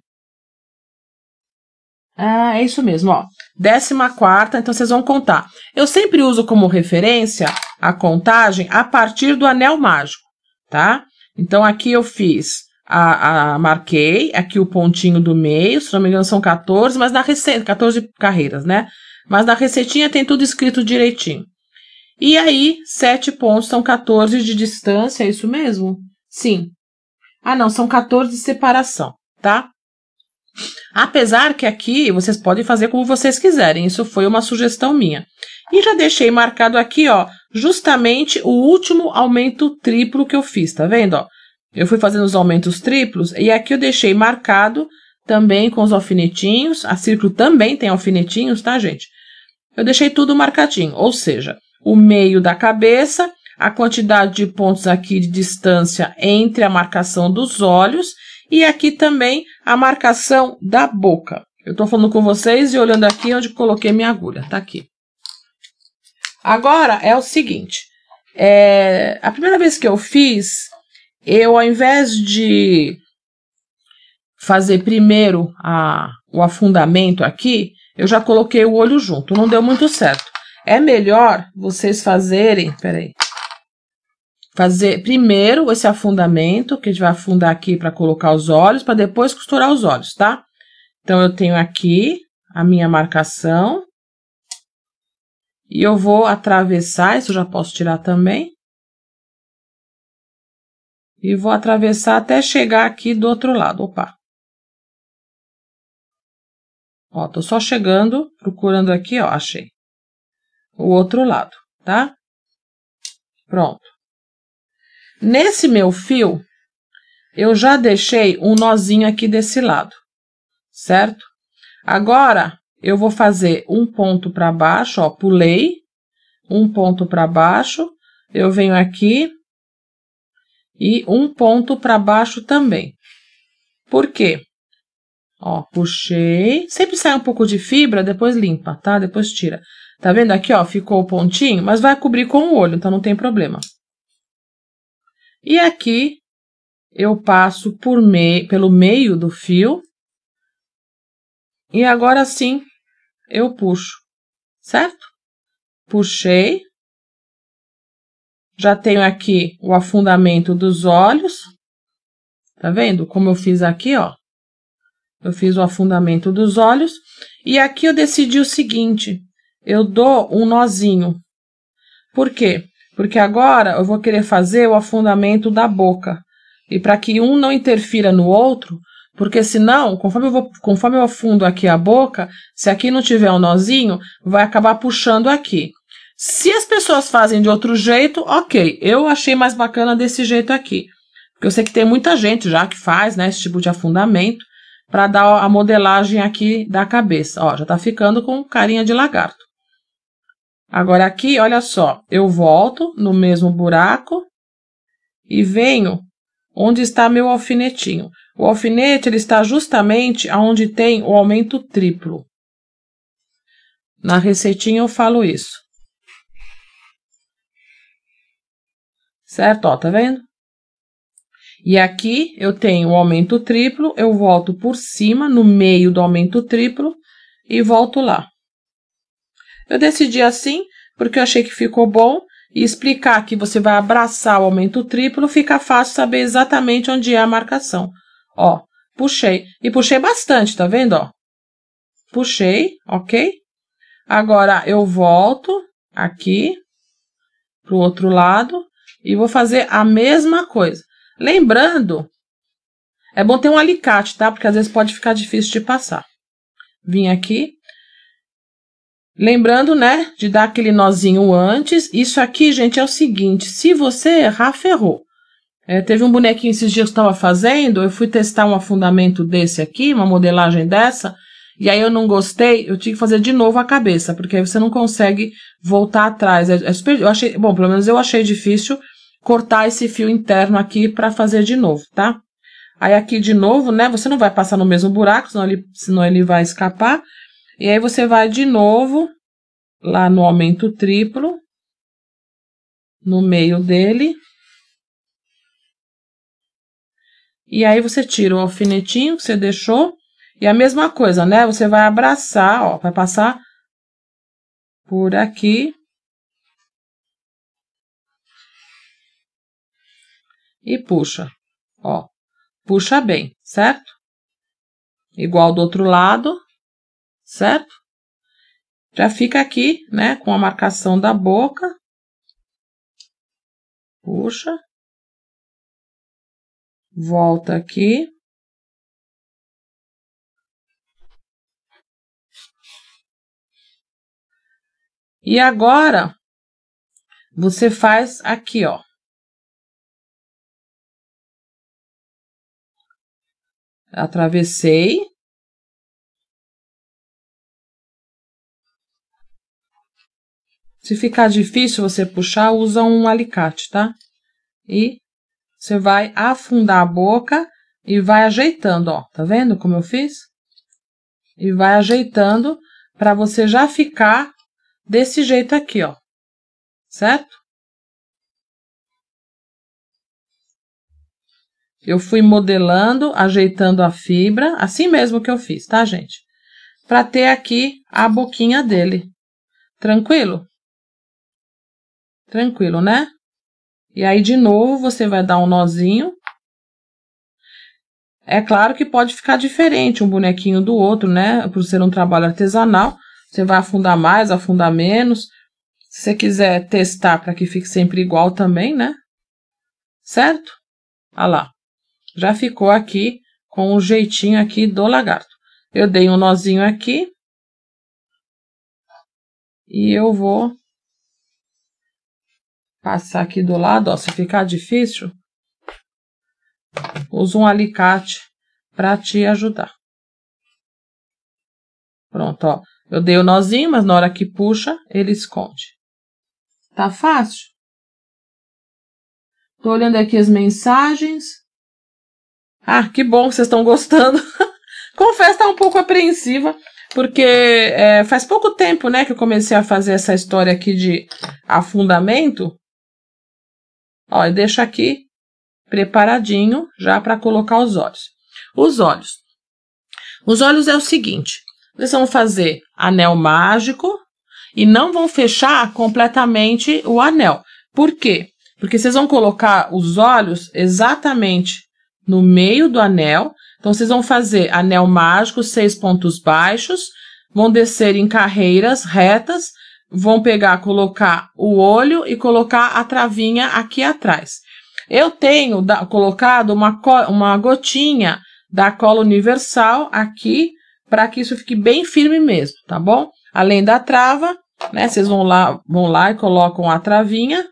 Speaker 1: Ah, é isso mesmo, ó. 14ª, então vocês vão contar. Eu sempre uso como referência a contagem a partir do anel mágico, tá? Então aqui eu fiz, marquei aqui o pontinho do meio, se não me engano são 14, mas na receita, 14 carreiras, né? Mas na receitinha tem tudo escrito direitinho. E aí, 7 pontos são 14 de distância, é isso mesmo? Sim. Ah, não, são 14 de separação, tá? Apesar que aqui vocês podem fazer como vocês quiserem, isso foi uma sugestão minha. E já deixei marcado aqui, ó, justamente o último aumento triplo que eu fiz, tá vendo, ó? Eu fui fazendo os aumentos triplos e aqui eu deixei marcado também com os alfinetinhos. A círculo também tem alfinetinhos, tá, gente? Eu deixei tudo marcadinho, ou seja, o meio da cabeça, a quantidade de pontos aqui de distância entre a marcação dos olhos e aqui também a marcação da boca. Eu tô falando com vocês e olhando aqui onde coloquei minha agulha, tá aqui. Agora é o seguinte, a primeira vez que eu fiz, eu ao invés de fazer primeiro o afundamento aqui, eu já coloquei o olho junto, não deu muito certo. É melhor vocês fazerem, peraí, fazer primeiro esse afundamento, que a gente vai afundar aqui para colocar os olhos, para depois costurar os olhos, tá? Então, eu tenho aqui a minha marcação. E eu vou atravessar, isso eu já posso tirar também. E vou atravessar até chegar aqui do outro lado, opa. Ó, tô só chegando, procurando aqui, ó, achei. O outro lado, tá? Pronto. Nesse meu fio, eu já deixei um nozinho aqui desse lado, certo? Agora, eu vou fazer um ponto para baixo, ó, pulei, um ponto para baixo, eu venho aqui e um ponto para baixo também. Por quê? Ó, puxei, sempre sai um pouco de fibra, depois limpa, tá? Depois tira. Tá vendo aqui, ó, ficou o pontinho, mas vai cobrir com o olho, então não tem problema. E aqui, eu passo pelo meio do fio. E agora sim, eu puxo, certo? Puxei. Já tenho aqui o afundamento dos olhos. Tá vendo? Como eu fiz aqui, ó. Eu fiz o afundamento dos olhos. E aqui eu decidi o seguinte. Eu dou um nozinho. Por quê? Porque agora eu vou querer fazer o afundamento da boca. E para que um não interfira no outro, porque senão, conforme eu afundo aqui a boca, se aqui não tiver um nozinho, vai acabar puxando aqui. Se as pessoas fazem de outro jeito, ok. Eu achei mais bacana desse jeito aqui. Porque eu sei que tem muita gente já que faz, né, esse tipo de afundamento, para dar a modelagem aqui da cabeça. Ó, já tá ficando com carinha de lagarto. Agora aqui, olha só, eu volto no mesmo buraco e venho onde está meu alfinetinho. O alfinete ele está justamente onde tem o aumento triplo. Na receitinha eu falo isso. Certo? Ó, tá vendo? E aqui eu tenho o aumento triplo, eu volto por cima, no meio do aumento triplo, e volto lá. Eu decidi assim, porque eu achei que ficou bom, e explicar que você vai abraçar o aumento triplo, fica fácil saber exatamente onde é a marcação. Ó, puxei. E puxei bastante, tá vendo, ó? Puxei, ok? Agora, eu volto aqui, pro outro lado, e vou fazer a mesma coisa. Lembrando, é bom ter um alicate, tá? Porque às vezes pode ficar difícil de passar. Vim aqui. Lembrando, né, de dar aquele nozinho antes. Isso aqui, gente, é o seguinte. Se você errar, ferrou. Teve um bonequinho esses dias que eu estava fazendo. Eu fui testar um afundamento desse aqui, uma modelagem dessa. E aí eu não gostei, eu tive que fazer de novo a cabeça. Porque aí você não consegue voltar atrás. Eu achei, bom, pelo menos eu achei difícil cortar esse fio interno aqui para fazer de novo, tá? Aí aqui de novo, né, você não vai passar no mesmo buraco, senão ele vai escapar. E aí você vai de novo lá no aumento triplo, no meio dele. E aí você tira o alfinetinho que você deixou E a mesma coisa, né? Você vai abraçar, ó, vai passar por aqui. E puxa, ó. Puxa bem, certo? Igual do outro lado, certo? Já fica aqui, né, com a marcação da boca. Puxa. Volta aqui. E agora, você faz aqui, ó. Atravessei. Se ficar difícil você puxar, usa um alicate, tá? E você vai afundar a boca e vai ajeitando, ó. Tá vendo como eu fiz? E vai ajeitando para você já ficar desse jeito aqui, ó. Certo? Eu fui modelando, ajeitando a fibra, assim mesmo que eu fiz, tá, gente? Para ter aqui a boquinha dele. Tranquilo? Tranquilo, né? E aí, de novo, você vai dar um nozinho. É claro que pode ficar diferente um bonequinho do outro, né? Por ser um trabalho artesanal, você vai afundar mais, afundar menos. Se você quiser testar para que fique sempre igual também, né? Certo? Olha lá. Já ficou aqui com o jeitinho aqui do lagarto. Eu dei um nozinho aqui. E eu vou passar aqui do lado, ó. Se ficar difícil, usa um alicate para te ajudar. Pronto, ó. Eu dei o nozinho, mas na hora que puxa, ele esconde. Tá fácil? Tô olhando aqui as mensagens. Ah, que bom que vocês estão gostando. Confesso que tá um pouco apreensiva, porque faz pouco tempo, né, que eu comecei a fazer essa história aqui de afundamento. Ó, eu deixo aqui preparadinho já para colocar os olhos. Os olhos. Os olhos é o seguinte, vocês vão fazer anel mágico e não vão fechar completamente o anel. Por quê? Porque vocês vão colocar os olhos exatamente no meio do anel. Então, vocês vão fazer anel mágico, 6 pontos baixos, vão descer em carreiras retas, vão pegar, colocar o olho e colocar a travinha aqui atrás. Eu tenho colocado uma gotinha da cola universal aqui, para que isso fique bem firme mesmo, tá bom? Além da trava, né, vocês vão lá e colocam a travinha.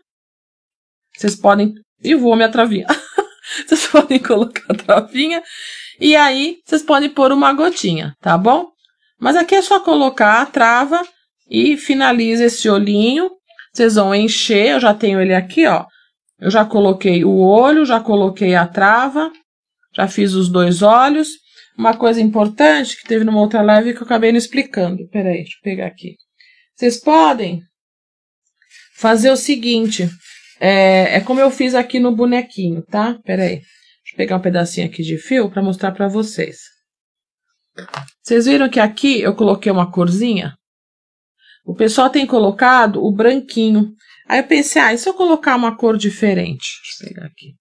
Speaker 1: Vocês podem... E voa minha travinha. Vocês podem colocar a travinha. E aí, vocês podem pôr uma gotinha, tá bom? Mas aqui é só colocar a trava e finaliza esse olhinho. Vocês vão encher, eu já tenho ele aqui, ó. Eu já coloquei o olho, já coloquei a trava, já fiz os 2 olhos. Uma coisa importante que teve numa outra live que eu acabei não explicando. Peraí, deixa eu pegar aqui. Vocês podem fazer o seguinte, é como eu fiz aqui no bonequinho, tá? Peraí. Deixa eu pegar um pedacinho aqui de fio para mostrar para vocês. Vocês viram que aqui eu coloquei uma corzinha? O pessoal tem colocado o branquinho. Aí eu pensei, e se eu colocar uma cor diferente? Deixa eu pegar aqui.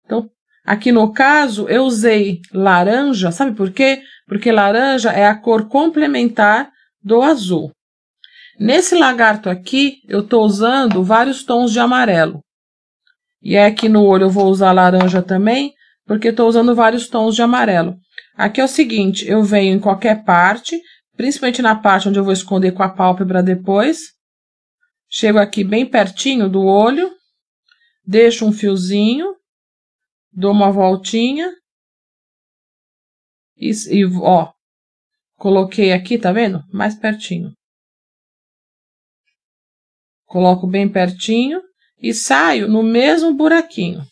Speaker 1: Então, aqui no caso, eu usei laranja. Sabe por quê? Porque laranja é a cor complementar do azul. Nesse lagarto aqui, eu estou usando vários tons de amarelo. E aqui no olho eu vou usar laranja também, porque estou usando vários tons de amarelo. Aqui é o seguinte, eu venho em qualquer parte, principalmente na parte onde eu vou esconder com a pálpebra depois. Chego aqui bem pertinho do olho, deixo um fiozinho, dou uma voltinha. E ó, coloquei aqui, tá vendo? Mais pertinho. Coloco bem pertinho. E saio no mesmo buraquinho.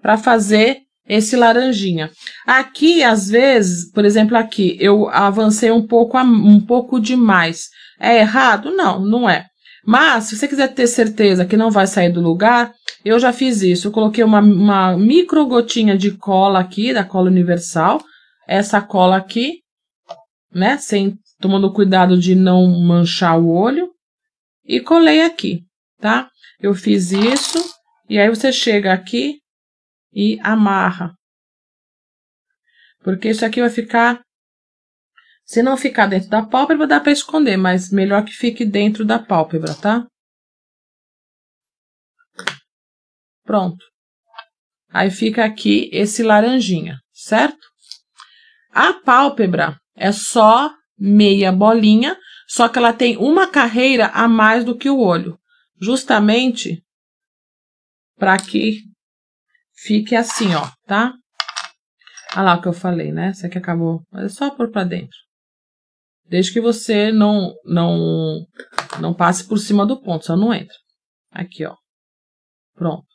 Speaker 1: Para fazer esse laranjinha. Aqui, às vezes, por exemplo, aqui, eu avancei um pouco demais. É errado? Não, não é. Mas, se você quiser ter certeza que não vai sair do lugar, Eu já fiz isso, eu coloquei uma micro gotinha de cola aqui, da cola universal, essa cola aqui, né, tomando cuidado de não manchar o olho, e colei aqui, tá? Eu fiz isso, e aí você chega aqui e amarra. Porque isso aqui vai ficar... Se não ficar dentro da pálpebra, dá para esconder, mas melhor que fique dentro da pálpebra, tá? Pronto. Aí fica aqui esse laranjinha, certo? A pálpebra é só meia bolinha, só que ela tem uma carreira a mais do que o olho. Justamente para que fique assim, ó, tá? Olha lá o que eu falei, né? Isso aqui acabou, mas é só pôr para dentro. Desde que você não passe por cima do ponto, só não entra. Aqui, ó. Pronto.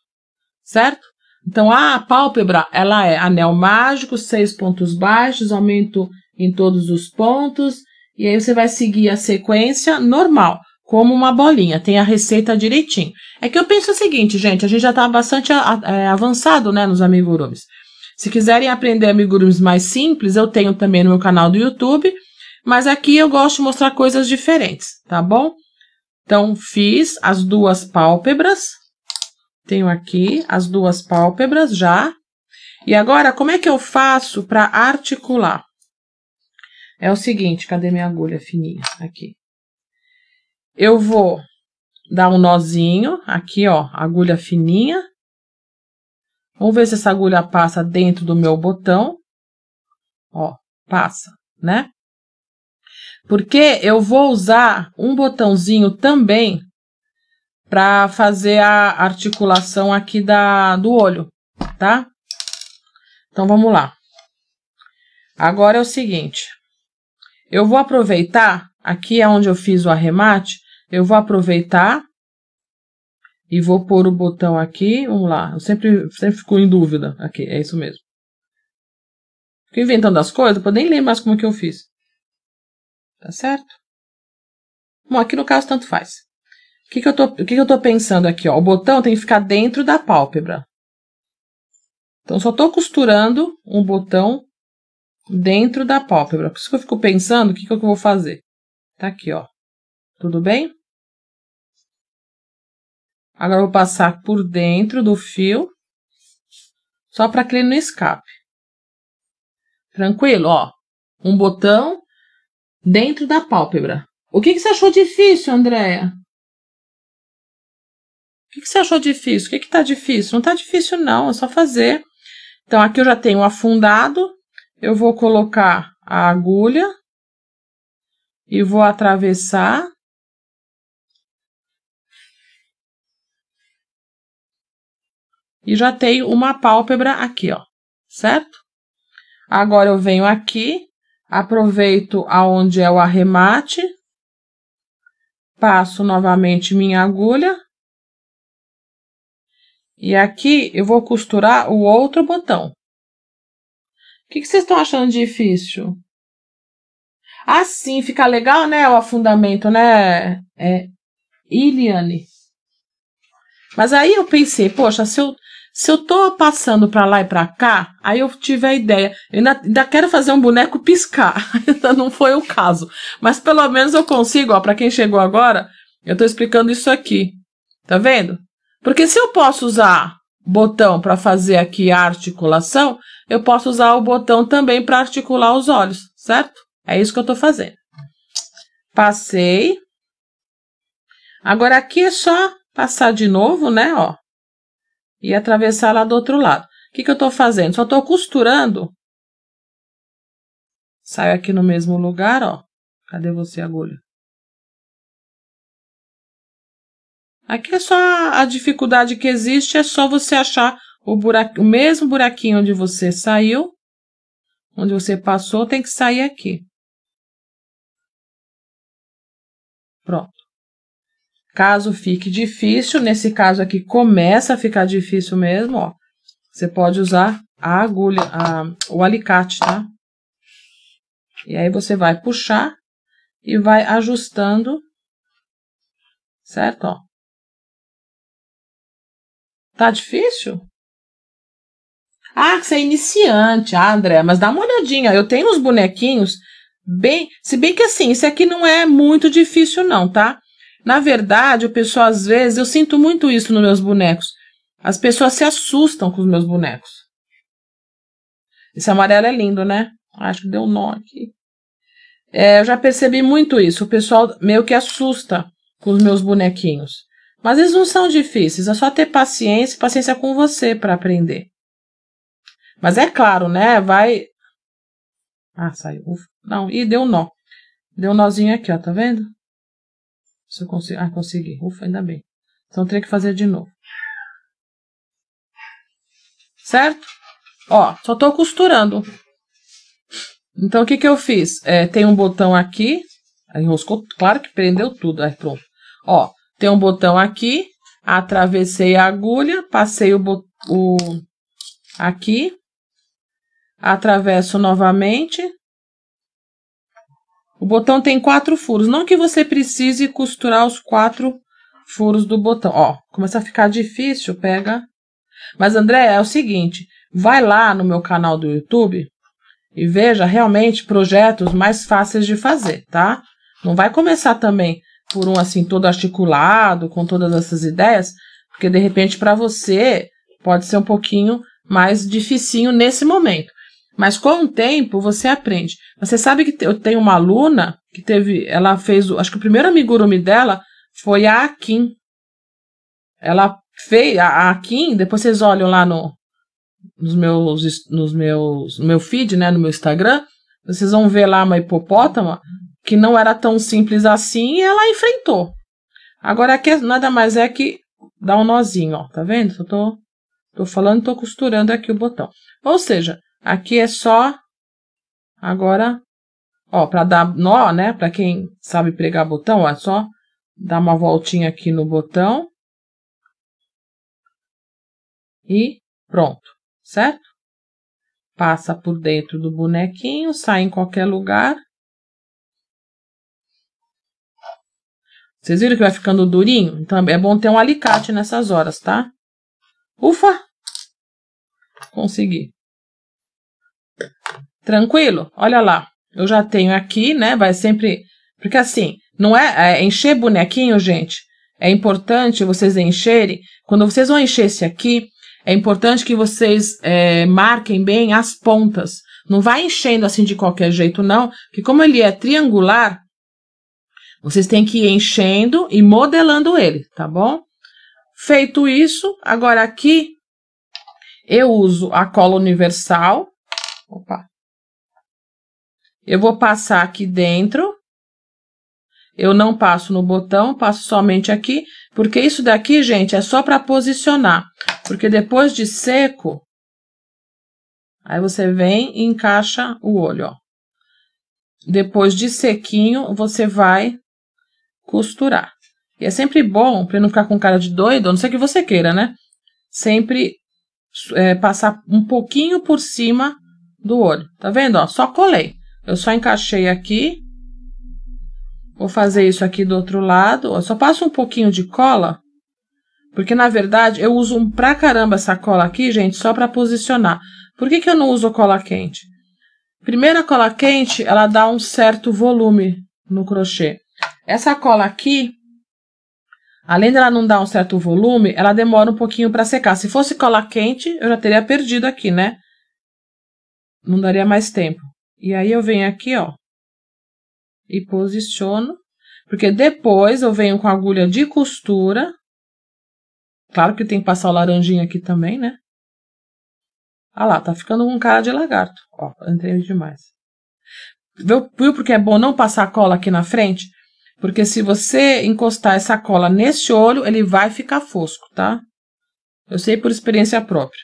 Speaker 1: Certo? Então, a pálpebra, ela é anel mágico, 6 pontos baixos, aumento em todos os pontos. E aí você vai seguir a sequência normal, como uma bolinha. Tem a receita direitinho. É que eu penso o seguinte, gente, a gente já tá bastante avançado, né, nos amigurumis. Se quiserem aprender amigurumis mais simples, eu tenho também no meu canal do YouTube. Mas aqui eu gosto de mostrar coisas diferentes, tá bom? Então, fiz as duas pálpebras. Tenho aqui as duas pálpebras já. E agora, como é que eu faço para articular? É o seguinte, cadê minha agulha fininha? Aqui. Eu vou dar um nozinho, aqui, ó, agulha fininha. Vamos ver se essa agulha passa dentro do meu botão. Ó, passa, né? Porque eu vou usar um botãozinho também para fazer a articulação aqui do olho, tá? Então, vamos lá. Agora é o seguinte. Eu vou aproveitar, aqui é onde eu fiz o arremate, eu vou aproveitar e vou pôr o botão aqui. Vamos lá, eu sempre fico em dúvida. Aqui, é isso mesmo. Fico inventando as coisas, eu nem lembro mais como que eu fiz. Tá certo? Bom, aqui no caso tanto faz. O que eu tô pensando aqui, ó? O botão tem que ficar dentro da pálpebra. Então, só tô costurando um botão dentro da pálpebra. Por isso que eu fico pensando, o que eu vou fazer? Tá aqui, ó. Tudo bem? Agora, eu vou passar por dentro do fio, só para que ele não escape. Tranquilo, ó. Um botão dentro da pálpebra. O que você achou difícil, Andréia? O que você achou difícil? O que tá difícil? Não tá difícil, não. É só fazer. Então, aqui eu já tenho um afundado. Eu vou colocar a agulha e vou atravessar. E já tenho uma pálpebra aqui, ó. Certo? Agora eu venho aqui, aproveito aonde é o arremate, passo novamente minha agulha. E aqui eu vou costurar o outro botão. O que vocês estão achando difícil? Assim fica legal, né? O afundamento, né, Iliane? Mas aí eu pensei, poxa, se eu tô passando pra lá e pra cá, aí eu tive a ideia. Eu ainda quero fazer um boneco piscar. Ainda não foi o caso. Mas pelo menos eu consigo, ó, pra quem chegou agora, eu tô explicando isso aqui. Tá vendo? Porque se eu posso usar botão para fazer aqui a articulação, eu posso usar o botão também para articular os olhos, certo? É isso que eu tô fazendo. Passei. Agora aqui é só passar de novo, né, ó. E atravessar lá do outro lado. O que eu tô fazendo? Só tô costurando. Saio aqui no mesmo lugar, ó. Cadê você, agulha? Aqui é só a dificuldade que existe, é só você achar o mesmo buraquinho onde você saiu, onde você passou, tem que sair aqui. Pronto. Caso fique difícil, nesse caso aqui começa a ficar difícil mesmo, ó. Você pode usar a agulha, o alicate, tá? E aí você vai puxar e vai ajustando, certo? Ó. Tá difícil? Ah, você é iniciante, André, mas dá uma olhadinha. Eu tenho uns bonequinhos bem... Se bem que assim, esse aqui não é muito difícil não, tá? Na verdade, o pessoal às vezes... Eu sinto muito isso nos meus bonecos. As pessoas se assustam com os meus bonecos. Esse amarelo é lindo, né? Acho que deu um nó aqui. Eu já percebi muito isso. O pessoal meio que assusta com os meus bonequinhos. Mas eles não são difíceis. É só ter paciência e paciência com você para aprender. Mas é claro, né? Vai... Ah, saiu. Ufa. Não, e deu um nó. Deu um nozinho aqui, ó. Tá vendo? Se eu consigo... Ah, consegui. Ufa, ainda bem. Então, tenho que fazer de novo. Certo? Ó, só tô costurando. Então, o que que eu fiz? Tem um botão aqui. Enroscou, claro que prendeu tudo. Aí, pronto. Ó, tem um botão aqui. Atravessei a agulha. Passei aqui. Atravesso novamente. O botão tem 4 furos. Não que você precise costurar os 4 furos do botão. Ó, começa a ficar difícil, pega. Mas, André, é o seguinte. Vai lá no meu canal do YouTube e veja realmente projetos mais fáceis de fazer, tá? Não vai começar também por um assim todo articulado, com todas essas ideias, porque de repente para você pode ser um pouquinho mais dificinho nesse momento. Mas com o tempo você aprende. Você sabe que eu tenho uma aluna que ela fez, acho que o primeiro amigurumi dela foi a Akin. Ela fez a Akin, depois vocês olham lá no meu feed, né, no meu Instagram, vocês vão ver lá uma hipopótama que não era tão simples assim e ela enfrentou. Agora aqui nada mais é que dar um nozinho, ó, tá vendo? Eu tô falando, tô costurando aqui o botão. Ou seja, aqui é só agora, ó, para dar nó, né, para quem sabe pregar botão, ó, é só dar uma voltinha aqui no botão e pronto. Certo? Passa por dentro do bonequinho, sai em qualquer lugar. Vocês viram que vai ficando durinho? Então é bom ter um alicate nessas horas, tá? Ufa! Consegui. Tranquilo? Olha lá. Eu já tenho aqui, né? Vai sempre... Porque assim, não é encher bonequinho, gente. É importante vocês encherem. Quando vocês vão encher esse aqui... É importante que vocês marquem bem as pontas. Não vai enchendo assim de qualquer jeito, não. Porque como ele é triangular, vocês têm que ir enchendo e modelando ele, tá bom? Feito isso, agora aqui eu uso a cola universal. Opa. Eu vou passar aqui dentro. Eu não passo no botão, passo somente aqui, porque isso daqui, gente, é só para posicionar. Porque depois de seco, aí você vem e encaixa o olho, ó. Depois de sequinho, você vai costurar. E é sempre bom, para não ficar com cara de doido, a não ser que você queira, né? Sempre passar um pouquinho por cima do olho. Tá vendo, ó? Só colei. Eu só encaixei aqui. Vou fazer isso aqui do outro lado. Eu só passo um pouquinho de cola, porque na verdade eu uso pra caramba essa cola aqui, gente, só para posicionar. Por que que eu não uso cola quente? Primeiro, a cola quente, ela dá um certo volume no crochê. Essa cola aqui, além dela não dar um certo volume, ela demora um pouquinho para secar. Se fosse cola quente, eu já teria perdido aqui, né? Não daria mais tempo. E aí eu venho aqui, ó. E posiciono, porque depois eu venho com a agulha de costura. Claro que tem que passar o laranjinho aqui também, né? Ah lá, tá ficando com cara de lagarto. Ó, entrei demais. Viu porque é bom não passar cola aqui na frente? Porque se você encostar essa cola nesse olho, ele vai ficar fosco, tá? Eu sei por experiência própria.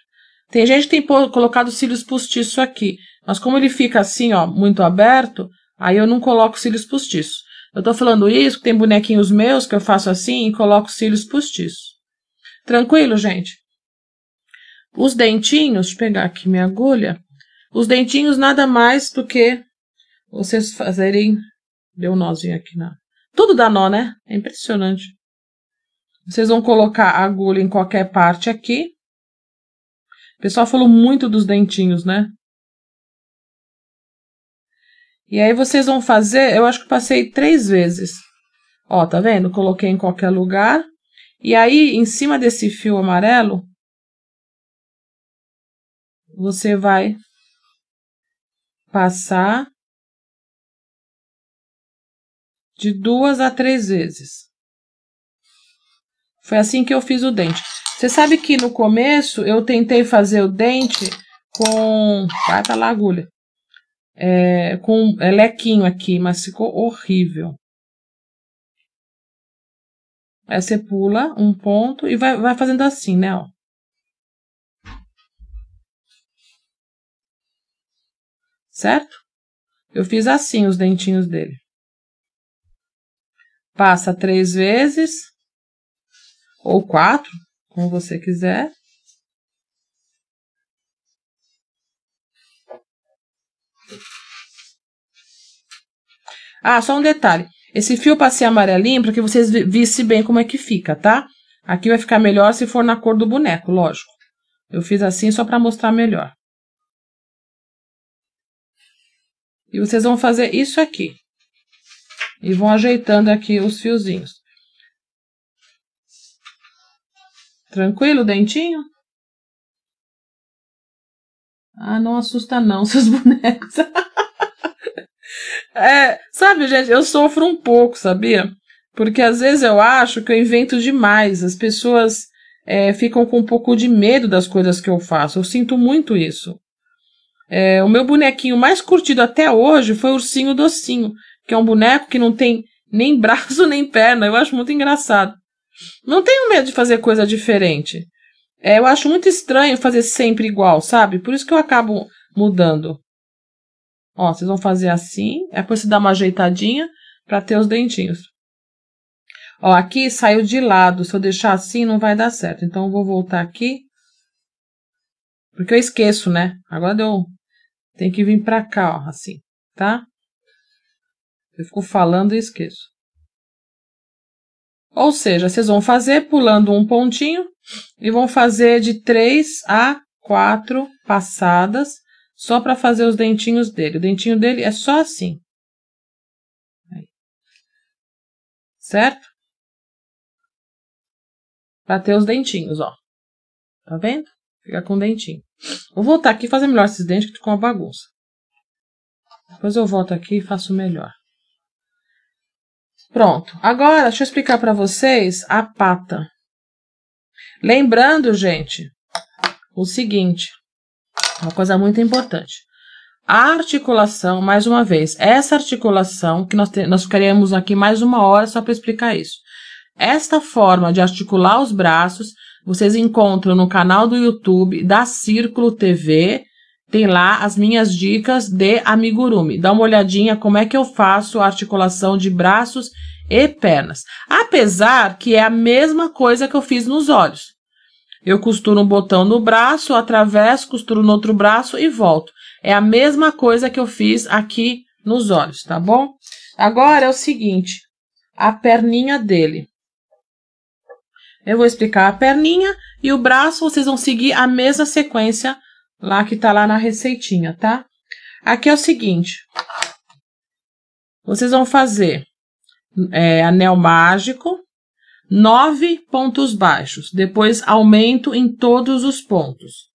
Speaker 1: Tem gente que tem colocado cílios postiços aqui, mas como ele fica assim, ó, muito aberto, aí eu não coloco cílios postiços. Eu tô falando isso, que tem bonequinhos meus que eu faço assim e coloco cílios postiços. Tranquilo, gente? Os dentinhos, deixa eu pegar aqui minha agulha. Os dentinhos nada mais do que vocês fazerem... Deu um nozinho aqui na... Tudo dá nó, né? É impressionante. Vocês vão colocar a agulha em qualquer parte aqui. O pessoal falou muito dos dentinhos, né? E aí vocês vão fazer, eu acho que passei 3 vezes. Ó, tá vendo? Coloquei em qualquer lugar. E aí, em cima desse fio amarelo, você vai passar de 2 a 3 vezes. Foi assim que eu fiz o dente. Você sabe que no começo eu tentei fazer o dente com... Vai pra lá a agulha. Com lequinho aqui, mas ficou horrível. Aí você pula um ponto e vai fazendo assim, né, ó. Certo? Eu fiz assim os dentinhos dele. Passa 3 vezes, ou 4, como você quiser. Ah, só um detalhe. Esse fio eu passei amarelinho para que vocês vissem bem como é que fica, tá? Aqui vai ficar melhor se for na cor do boneco, lógico. Eu fiz assim só para mostrar melhor. E vocês vão fazer isso aqui. E vão ajeitando aqui os fiozinhos. Tranquilo o dentinho? Ah, não assusta não, seus bonecos. Sabe, gente, eu sofro um pouco, sabia? Porque às vezes eu acho que eu invento demais. As pessoas ficam com um pouco de medo das coisas que eu faço. Eu sinto muito isso. O meu bonequinho mais curtido até hoje foi o Ursinho Docinho, que é um boneco que não tem nem braço nem perna. Eu acho muito engraçado. Não tenho medo de fazer coisa diferente. Eu acho muito estranho fazer sempre igual, sabe? Por isso que eu acabo mudando. Ó, vocês vão fazer assim, depois você dá uma ajeitadinha para ter os dentinhos. Ó, aqui saiu de lado, se eu deixar assim não vai dar certo. Então eu vou voltar aqui, porque eu esqueço, né? Agora tem que vir para cá, ó, assim, tá? Eu fico falando e esqueço. Ou seja, vocês vão fazer pulando um pontinho e vão fazer de 3 a 4 passadas só para fazer os dentinhos dele. O dentinho dele é só assim. Aí. Certo? Para ter os dentinhos, ó. Tá vendo? Fica com o dentinho. Vou voltar aqui e fazer melhor esses dentes que ficou uma bagunça. Depois eu volto aqui e faço melhor. Pronto. Agora, deixa eu explicar para vocês a pata. Lembrando, gente, o seguinte. Uma coisa muito importante. A articulação, mais uma vez, essa articulação, que nós ficaríamos aqui mais 1 hora só para explicar isso. Esta forma de articular os braços, vocês encontram no canal do YouTube da Círculo TV, tem lá as minhas dicas de amigurumi. Dá uma olhadinha como é que eu faço a articulação de braços e pernas. Apesar que é a mesma coisa que eu fiz nos olhos. Eu costuro um botão no braço, atravesso, costuro no outro braço e volto. É a mesma coisa que eu fiz aqui nos olhos, tá bom? Agora é o seguinte, a perninha dele. Eu vou explicar a perninha e o braço, vocês vão seguir a mesma sequência lá que tá lá na receitinha, tá? Aqui é o seguinte, vocês vão fazer anel mágico, 9 pontos baixos, depois aumento em todos os pontos.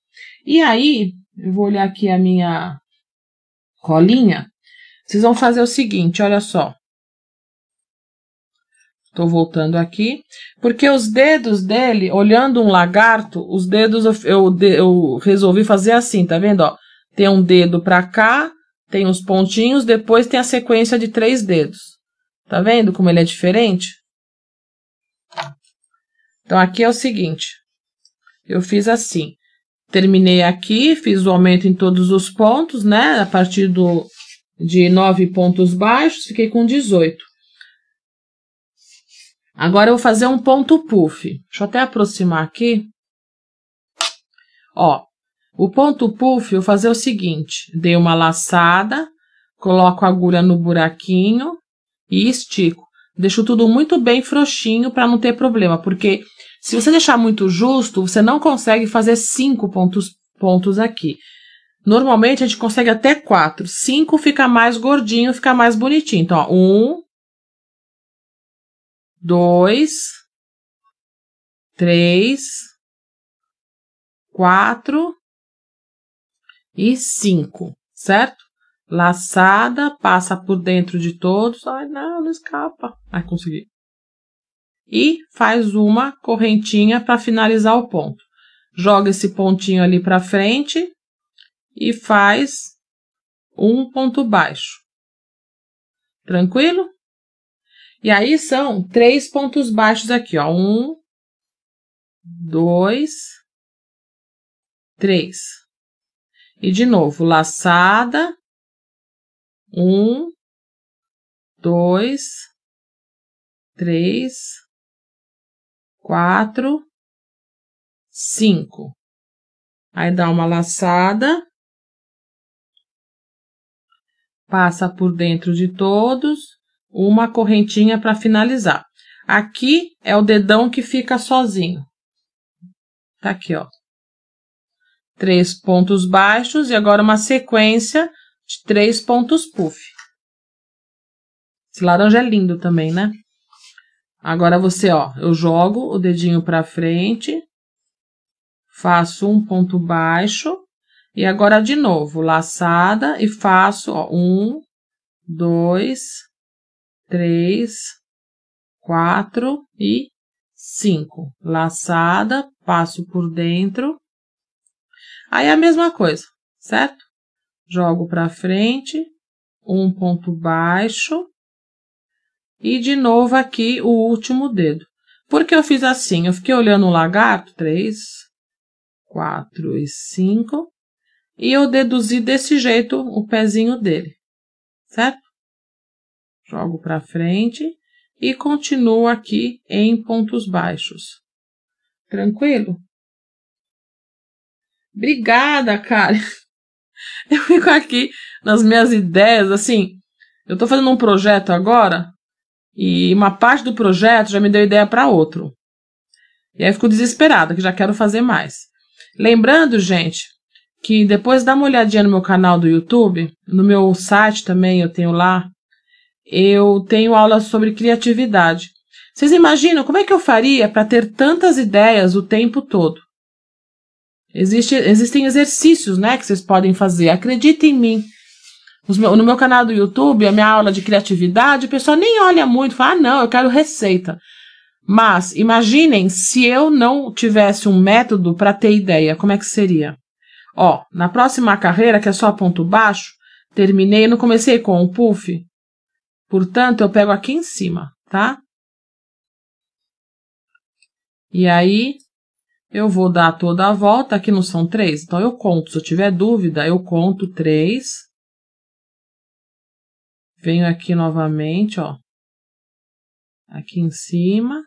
Speaker 1: E aí, eu vou olhar aqui a minha colinha, vocês vão fazer o seguinte, olha só. Tô voltando aqui, porque os dedos dele, olhando um lagarto, os dedos eu resolvi fazer assim, tá vendo, ó? Tem um dedo pra cá, tem os pontinhos, depois tem a sequência de 3 dedos. Tá vendo como ele é diferente? Então, aqui é o seguinte, eu fiz assim, terminei aqui, fiz o aumento em todos os pontos, né, a partir de 9 pontos baixos, fiquei com 18. Agora, eu vou fazer um ponto puff. Deixa eu até aproximar aqui. Ó, o ponto puff, eu vou fazer o seguinte, dei uma laçada, coloco a agulha no buraquinho e estico. Deixo tudo muito bem frouxinho para não ter problema, porque se você deixar muito justo, você não consegue fazer 5 pontos aqui. Normalmente a gente consegue até 4. 5 fica mais gordinho, fica mais bonitinho. Então, ó, 1, 2, 3, 4 e 5, certo? Laçada, passa por dentro de todos. Ai, não escapa. Ai, consegui. E faz uma correntinha para finalizar o ponto. Joga esse pontinho ali para frente e faz um ponto baixo. Tranquilo? E aí são 3 pontos baixos aqui, ó. 1, 2, 3. E de novo, laçada. 1, 2, 3, 4, 5. Aí dá uma laçada. Passa por dentro de todos. Uma correntinha para finalizar. Aqui é o dedão que fica sozinho. Tá aqui, ó. 3 pontos baixos e agora uma sequência de 3 pontos puff. Esse laranja é lindo também, né? Agora você, ó, eu jogo o dedinho para frente, faço um ponto baixo e agora de novo, laçada e faço, ó, 1, 2, 3, 4 e 5. Laçada, passo por dentro. Aí a mesma coisa, certo? Jogo para frente, um ponto baixo e de novo aqui o último dedo. Por que eu fiz assim? Eu fiquei olhando o lagarto, 3, 4 e 5, e eu deduzi desse jeito o pezinho dele, certo? Jogo para frente e continuo aqui em pontos baixos. Tranquilo? Obrigada, Karen. Eu fico aqui nas minhas ideias, assim, eu tô fazendo um projeto agora e uma parte do projeto já me deu ideia para outro. E aí eu fico desesperada, que já quero fazer mais. Lembrando, gente, que depois dá uma olhadinha no meu canal do YouTube, no meu site também eu tenho lá, eu tenho aula sobre criatividade. Vocês imaginam como é que eu faria para ter tantas ideias o tempo todo? Existem exercícios, né, que vocês podem fazer. Acreditem em mim. No meu canal do YouTube, a minha aula de criatividade, o pessoal nem olha muito, fala, ah, não, eu quero receita. Mas imaginem se eu não tivesse um método para ter ideia, como é que seria? Ó, na próxima carreira, que é só ponto baixo, terminei, não comecei com um puff, portanto, eu pego aqui em cima, tá? E aí, eu vou dar toda a volta, aqui não são 3, então eu conto, se eu tiver dúvida, eu conto 3. Venho aqui novamente, ó, aqui em cima.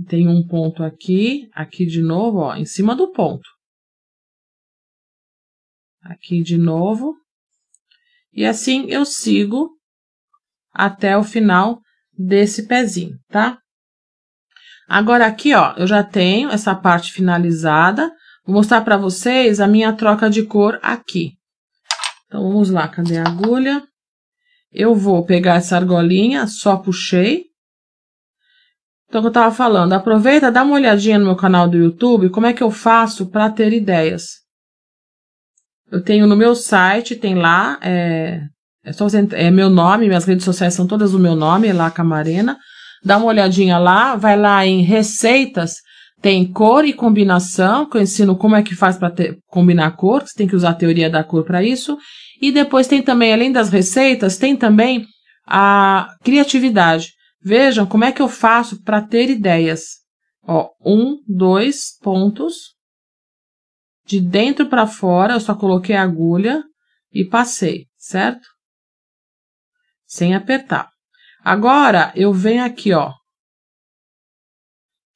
Speaker 1: Tem um ponto aqui, aqui de novo, ó, em cima do ponto. Aqui de novo. E assim eu sigo até o final desse pezinho, tá? Agora aqui, ó, eu já tenho essa parte finalizada. Vou mostrar para vocês a minha troca de cor aqui. Então, vamos lá, cadê a agulha? Eu vou pegar essa argolinha, só puxei. Então, o que eu tava falando, aproveita, dá uma olhadinha no meu canal do YouTube, como é que eu faço para ter ideias. Eu tenho no meu site, tem lá, é meu nome, minhas redes sociais são todas o meu nome, Elá Camarena. Dá uma olhadinha lá, vai lá em receitas, tem cor e combinação, que eu ensino como é que faz para combinar cor, você tem que usar a teoria da cor para isso. E depois tem também, além das receitas, tem também a criatividade. Vejam como é que eu faço para ter ideias. Ó, 1, 2 pontos. De dentro para fora, eu só coloquei a agulha e passei, certo? Sem apertar. Agora, eu venho aqui, ó. Vou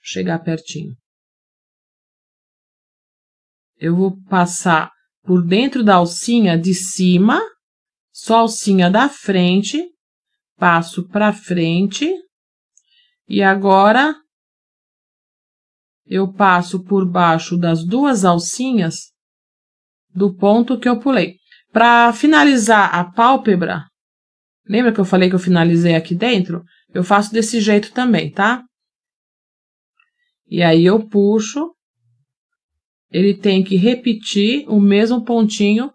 Speaker 1: chegar pertinho. Eu vou passar por dentro da alcinha de cima, só a alcinha da frente, passo pra frente. E agora, eu passo por baixo das duas alcinhas do ponto que eu pulei. Para finalizar a pálpebra, lembra que eu falei que eu finalizei aqui dentro? Eu faço desse jeito também, tá? E aí eu puxo, ele tem que repetir o mesmo pontinho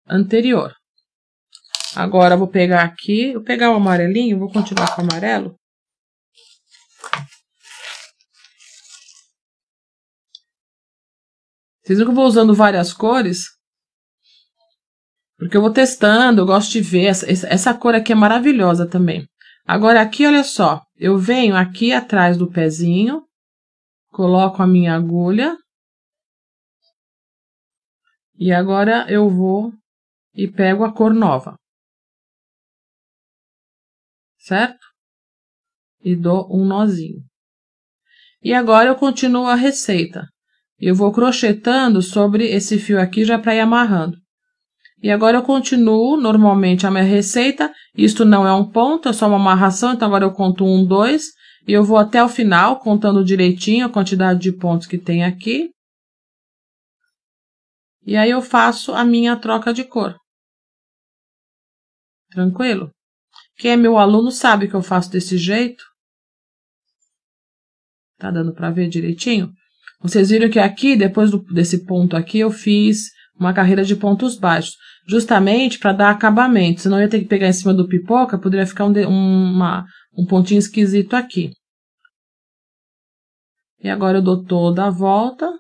Speaker 1: anterior. Agora eu vou pegar aqui, vou pegar o amarelinho, vou continuar com o amarelo. Vocês viram que eu vou usando várias cores? Porque eu vou testando, eu gosto de ver. Essa cor aqui é maravilhosa também. Agora aqui, olha só. Eu venho aqui atrás do pezinho. Coloco a minha agulha. E agora eu vou e pego a cor nova. Certo? E dou um nozinho. E agora eu continuo a receita. Eu vou crochetando sobre esse fio aqui já para ir amarrando. E agora eu continuo normalmente a minha receita. Isto não é um ponto, é só uma amarração. Então agora eu conto 1, 2. E eu vou até o final, contando direitinho a quantidade de pontos que tem aqui. E aí eu faço a minha troca de cor. Tranquilo? Quem é meu aluno sabe que eu faço desse jeito. Tá dando para ver direitinho? Vocês viram que aqui, depois desse ponto aqui, eu fiz uma carreira de pontos baixos. Justamente para dar acabamento. Senão eu ia ter que pegar em cima do pipoca, poderia ficar um pontinho esquisito aqui. E agora eu dou toda a volta.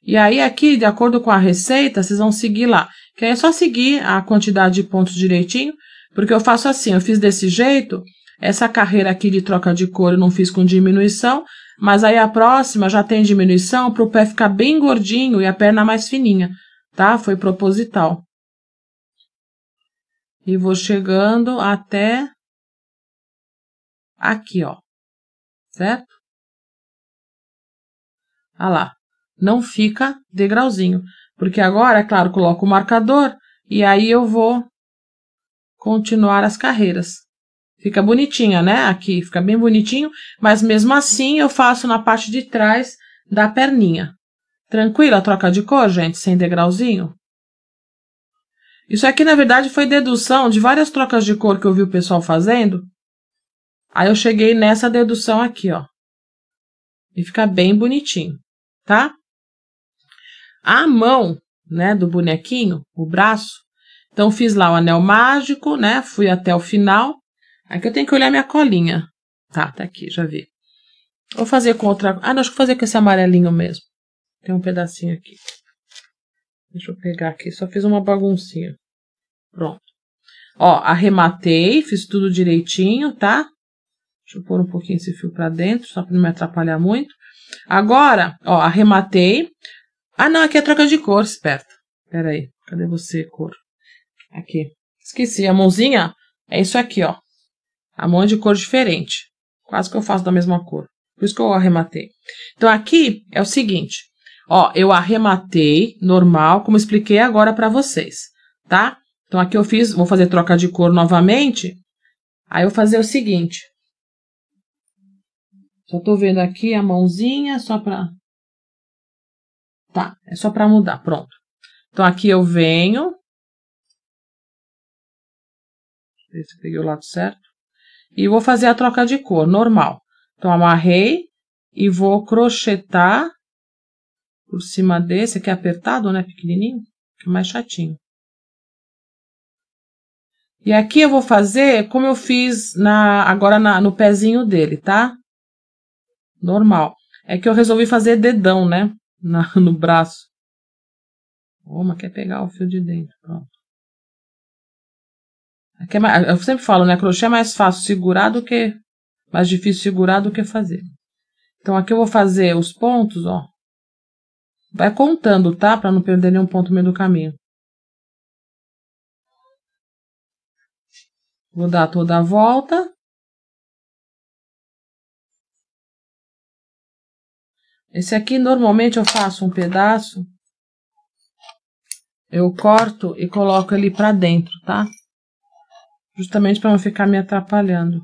Speaker 1: E aí aqui, de acordo com a receita, vocês vão seguir lá. Que aí é só seguir a quantidade de pontos direitinho. Porque eu faço assim, eu fiz desse jeito. Essa carreira aqui de troca de cor eu não fiz com diminuição. Mas aí a próxima já tem diminuição para o pé ficar bem gordinho e a perna mais fininha, tá? Foi proposital. E vou chegando até aqui, ó. Certo? Olha lá. Não fica degrauzinho. Porque agora, é claro, coloco o marcador e aí eu vou continuar as carreiras. Fica bonitinha, né? Aqui fica bem bonitinho, mas mesmo assim eu faço na parte de trás da perninha. Tranquilo a troca de cor, gente? Sem degrauzinho? Isso aqui, na verdade, foi dedução de várias trocas de cor que eu vi o pessoal fazendo. Aí eu cheguei nessa dedução aqui, ó. E fica bem bonitinho, tá? A mão, né, do bonequinho, o braço. Então, fiz lá o anel mágico, né? Fui até o final. Aqui eu tenho que olhar minha colinha. Tá aqui, já vi. Vou fazer com outra... Ah, não, acho que vou fazer com esse amarelinho mesmo. Tem um pedacinho aqui. Deixa eu pegar aqui, só fiz uma baguncinha. Pronto. Ó, arrematei, fiz tudo direitinho, tá? Deixa eu pôr um pouquinho esse fio pra dentro, só pra não me atrapalhar muito. Agora, ó, arrematei. Ah, não, aqui é troca de cor, esperta. Pera aí, cadê você, cor? Aqui. Esqueci, a mãozinha é isso aqui, ó. A mão é de cor diferente. Quase que eu faço da mesma cor. Por isso que eu arrematei. Então, aqui é o seguinte. Ó, eu arrematei normal, como expliquei agora pra vocês, tá? Então, aqui eu fiz, vou fazer troca de cor novamente. Aí eu vou fazer o seguinte. Só tô vendo aqui a mãozinha, só pra... Tá, é só pra mudar, pronto. Então, aqui eu venho. Deixa eu ver se eu peguei o lado certo. E vou fazer a troca de cor, normal. Então, amarrei e vou crochetar por cima desse. Aqui é apertado, né? Pequenininho. Fica mais chatinho. E aqui eu vou fazer como eu fiz agora no pezinho dele, tá? Normal. É que eu resolvi fazer dedão, né? No braço. Mas quer pegar o fio de dentro. Pronto. Aqui eu sempre falo, né? Crochê é mais fácil segurar do que... Mais difícil segurar do que fazer. Então, aqui eu vou fazer os pontos, ó. Vai contando, tá? Pra não perder nenhum ponto no meio do caminho. Vou dar toda a volta. Esse aqui, normalmente, eu faço um pedaço. Eu corto e coloco ele pra dentro, tá? Justamente para não ficar me atrapalhando.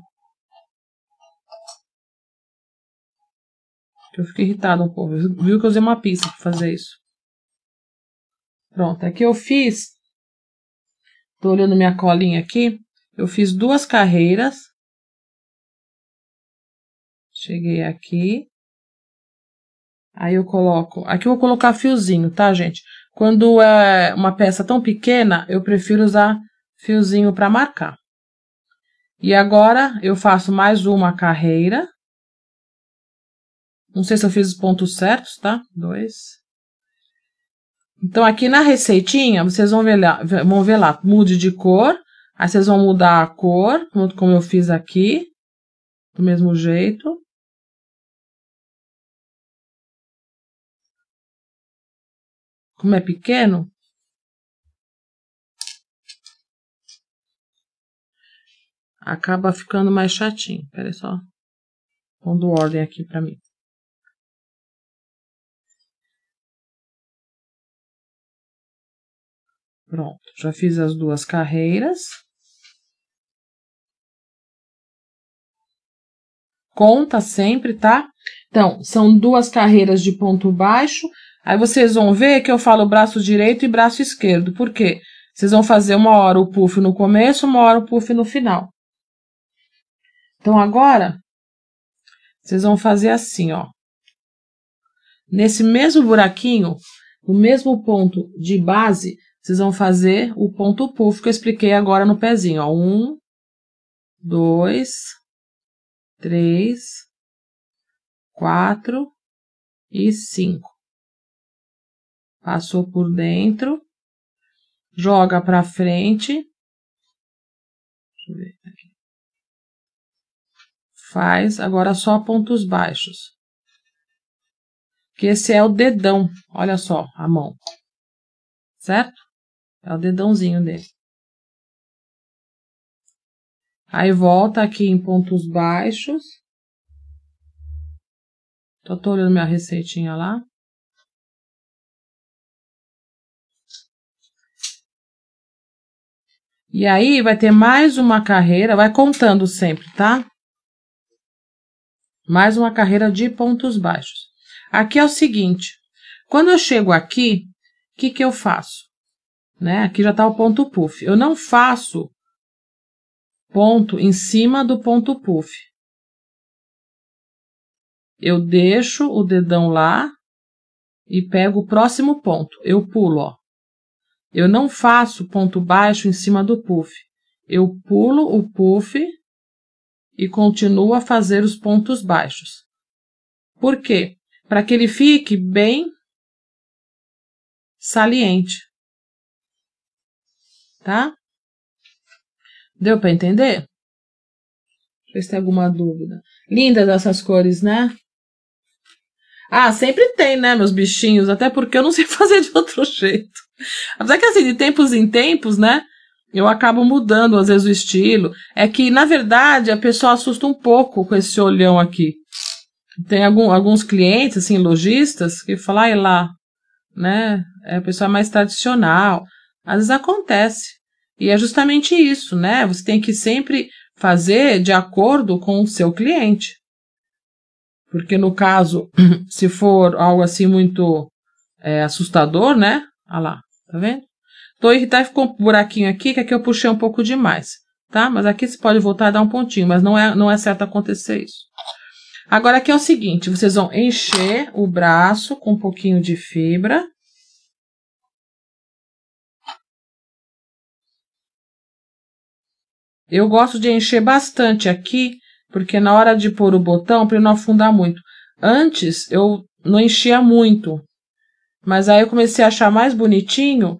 Speaker 1: Eu fico irritada um pouco. Viu que eu usei uma pinça para fazer isso. Pronto, aqui eu fiz. Tô olhando minha colinha aqui. Eu fiz 2 carreiras. Cheguei aqui. Aí eu coloco... Aqui eu vou colocar fiozinho, tá, gente? Quando é uma peça tão pequena, eu prefiro usar fiozinho para marcar. E agora eu faço mais uma carreira. Não sei se eu fiz os pontos certos, tá? 2. Então, aqui na receitinha, vocês vão ver lá, mude de cor. Aí vocês vão mudar a cor, como eu fiz aqui. Do mesmo jeito. Como é pequeno, acaba ficando mais chatinho. Peraí só. Pondo ordem aqui pra mim. Pronto, já fiz as 2 carreiras. Conta sempre, tá? Então, são 2 carreiras de ponto baixo. Aí vocês vão ver que eu falo braço direito e braço esquerdo. Por quê? Vocês vão fazer uma hora o puff no começo, uma hora o puff no final. Então, agora, vocês vão fazer assim, ó. Nesse mesmo buraquinho, no mesmo ponto de base, vocês vão fazer o ponto puff que eu expliquei agora no pezinho, ó. 1, 2, 3, 4 e 5. Passou por dentro, joga pra frente. Deixa eu ver aqui. Faz agora só pontos baixos. Que esse é o dedão, olha só, a mão. Certo? É o dedãozinho dele. Aí volta aqui em pontos baixos. Tô olhando minha receitinha lá. E aí vai ter mais uma carreira, vai contando sempre, tá? Mais uma carreira de pontos baixos. Aqui é o seguinte, quando eu chego aqui, o que que eu faço? Né? Aqui já tá o ponto puff. Eu não faço ponto em cima do ponto puff. Eu deixo o dedão lá e pego o próximo ponto. Eu pulo, ó. Eu não faço ponto baixo em cima do puff. Eu pulo o puff e continuo a fazer os pontos baixos. Por quê? Para que ele fique bem saliente. Tá? Deu para entender? Deixa eu ver se tem alguma dúvida. Lindas essas cores, né? Ah, sempre tem, né, meus bichinhos? Até porque eu não sei fazer de outro jeito. Apesar que, assim, de tempos em tempos, né, eu acabo mudando, às vezes, o estilo. É que, na verdade, a pessoa assusta um pouco com esse olhão aqui. Tem alguns clientes, assim, lojistas, que falam, ah, lá, né, a pessoa é mais tradicional. Às vezes acontece. E é justamente isso, né? Você tem que sempre fazer de acordo com o seu cliente. Porque no caso, se for algo assim muito assustador, né? Olha lá, tá vendo? Tô irritada, ficou um buraquinho aqui, que aqui eu puxei um pouco demais, tá? Mas aqui você pode voltar a dar um pontinho, mas não é certo acontecer isso. Agora aqui é o seguinte, vocês vão encher o braço com um pouquinho de fibra. Eu gosto de encher bastante aqui, porque na hora de pôr o botão, para ele não afundar muito. Antes, eu não enchia muito, mas aí eu comecei a achar mais bonitinho,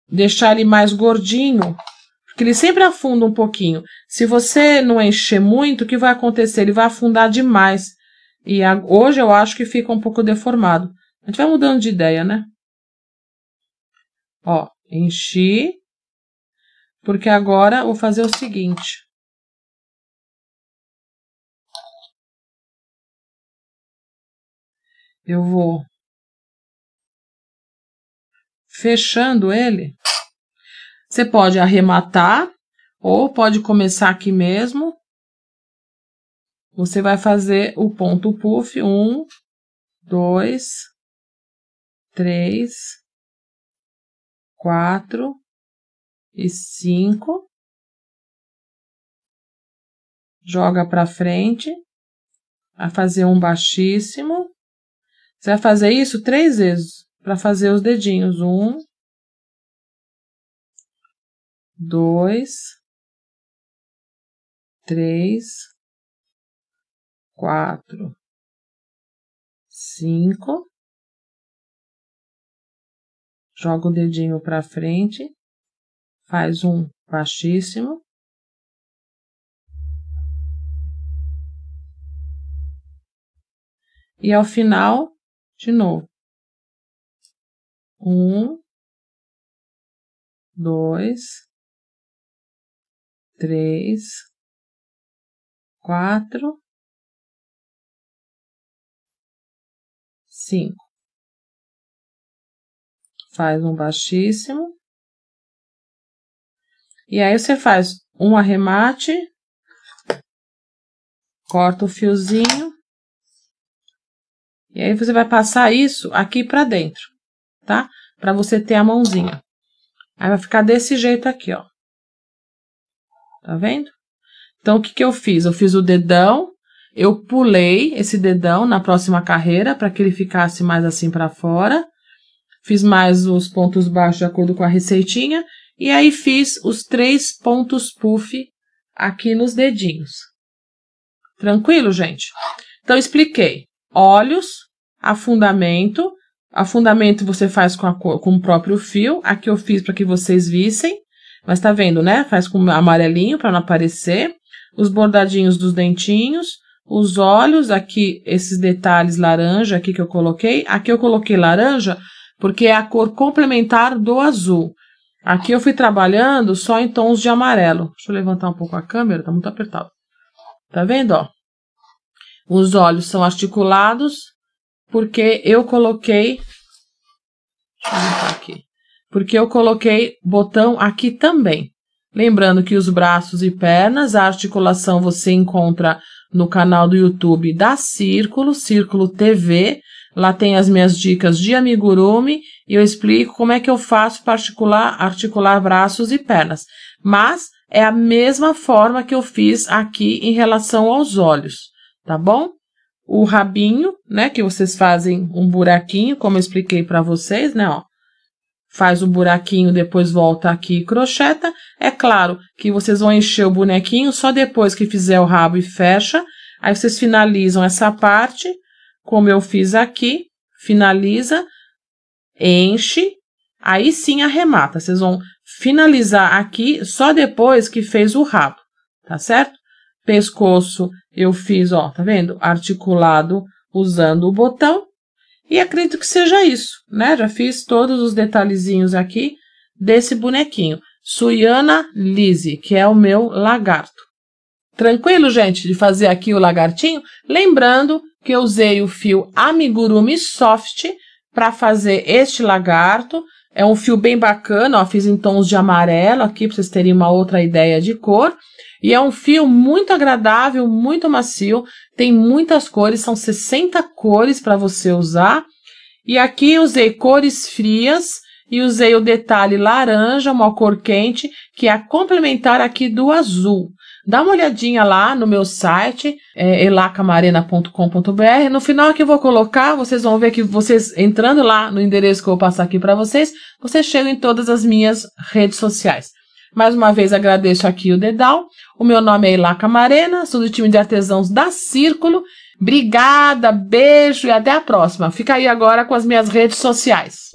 Speaker 1: deixar ele mais gordinho, porque ele sempre afunda um pouquinho. Se você não encher muito, o que vai acontecer? Ele vai afundar demais. E hoje eu acho que fica um pouco deformado. A gente vai mudando de ideia, né? Ó, enchi. Porque agora eu vou fazer o seguinte. Eu vou fechando ele. Você pode arrematar ou pode começar aqui mesmo. Você vai fazer o ponto puff, 1, 2, 3, 4 e 5. Joga para frente, vai fazer um baixíssimo. Você vai fazer isso 3 vezes, para fazer os dedinhos. 1, 2, 3, 4, 5. Joga o dedinho para frente, faz um baixíssimo. E ao final, de novo. 1, 2, 3, 4, 5. Faz um baixíssimo. E aí você faz um arremate, corta o fiozinho. E aí você vai passar isso aqui pra dentro, tá? Pra você ter a mãozinha. Aí vai ficar desse jeito aqui, ó. Tá vendo? Então, o que que eu fiz? Eu fiz o dedão, eu pulei esse dedão na próxima carreira para que ele ficasse mais assim pra fora. Fiz mais os pontos baixos de acordo com a receitinha. E aí fiz os 3 pontos puff aqui nos dedinhos. Tranquilo, gente? Então, expliquei. Olhos, afundamento. Afundamento você faz com o próprio fio. Aqui eu fiz para que vocês vissem. Mas tá vendo, né? Faz com amarelinho para não aparecer. Os bordadinhos dos dentinhos. Os olhos, aqui esses detalhes laranja aqui que eu coloquei. Aqui eu coloquei laranja porque é a cor complementar do azul. Aqui eu fui trabalhando só em tons de amarelo. Deixa eu levantar um pouco a câmera, tá muito apertado. Tá vendo, ó? Os olhos são articulados porque eu coloquei... Deixa eu limpar aqui. Porque eu coloquei botão aqui também. Lembrando que os braços e pernas, a articulação você encontra no canal do YouTube da Círculo, Círculo TV. Lá tem as minhas dicas de amigurumi e eu explico como é que eu faço para articular braços e pernas. Mas é a mesma forma que eu fiz aqui em relação aos olhos, tá bom? O rabinho, né, que vocês fazem um buraquinho, como eu expliquei para vocês, né, ó. Faz o buraquinho, depois volta aqui e crocheta. É claro que vocês vão encher o bonequinho só depois que fizer o rabo e fecha. Aí vocês finalizam essa parte, como eu fiz aqui. Finaliza, enche, aí sim arremata. Vocês vão finalizar aqui só depois que fez o rabo, tá certo? Pescoço eu fiz, ó, tá vendo? Articulado usando o botão. E acredito que seja isso, né? Já fiz todos os detalhezinhos aqui desse bonequinho. Suiana Lise, que é o meu lagarto. Tranquilo, gente, de fazer aqui o lagartinho? Lembrando que eu usei o fio Amigurumi Soft para fazer este lagarto. É um fio bem bacana, ó, fiz em tons de amarelo aqui para vocês terem uma outra ideia de cor. E é um fio muito agradável, muito macio, tem muitas cores, são 60 cores para você usar. E aqui eu usei cores frias e usei o detalhe laranja, uma cor quente, que é a complementar aqui do azul. Dá uma olhadinha lá no meu site, elacamarena.com.br. No final aqui eu vou colocar, vocês vão ver que vocês entrando lá no endereço que eu vou passar aqui para vocês, vocês chegam em todas as minhas redes sociais. Mais uma vez agradeço aqui o dedal. O meu nome é Ela Camarena, sou do time de artesãos da Círculo. Obrigada, beijo e até a próxima. Fica aí agora com as minhas redes sociais.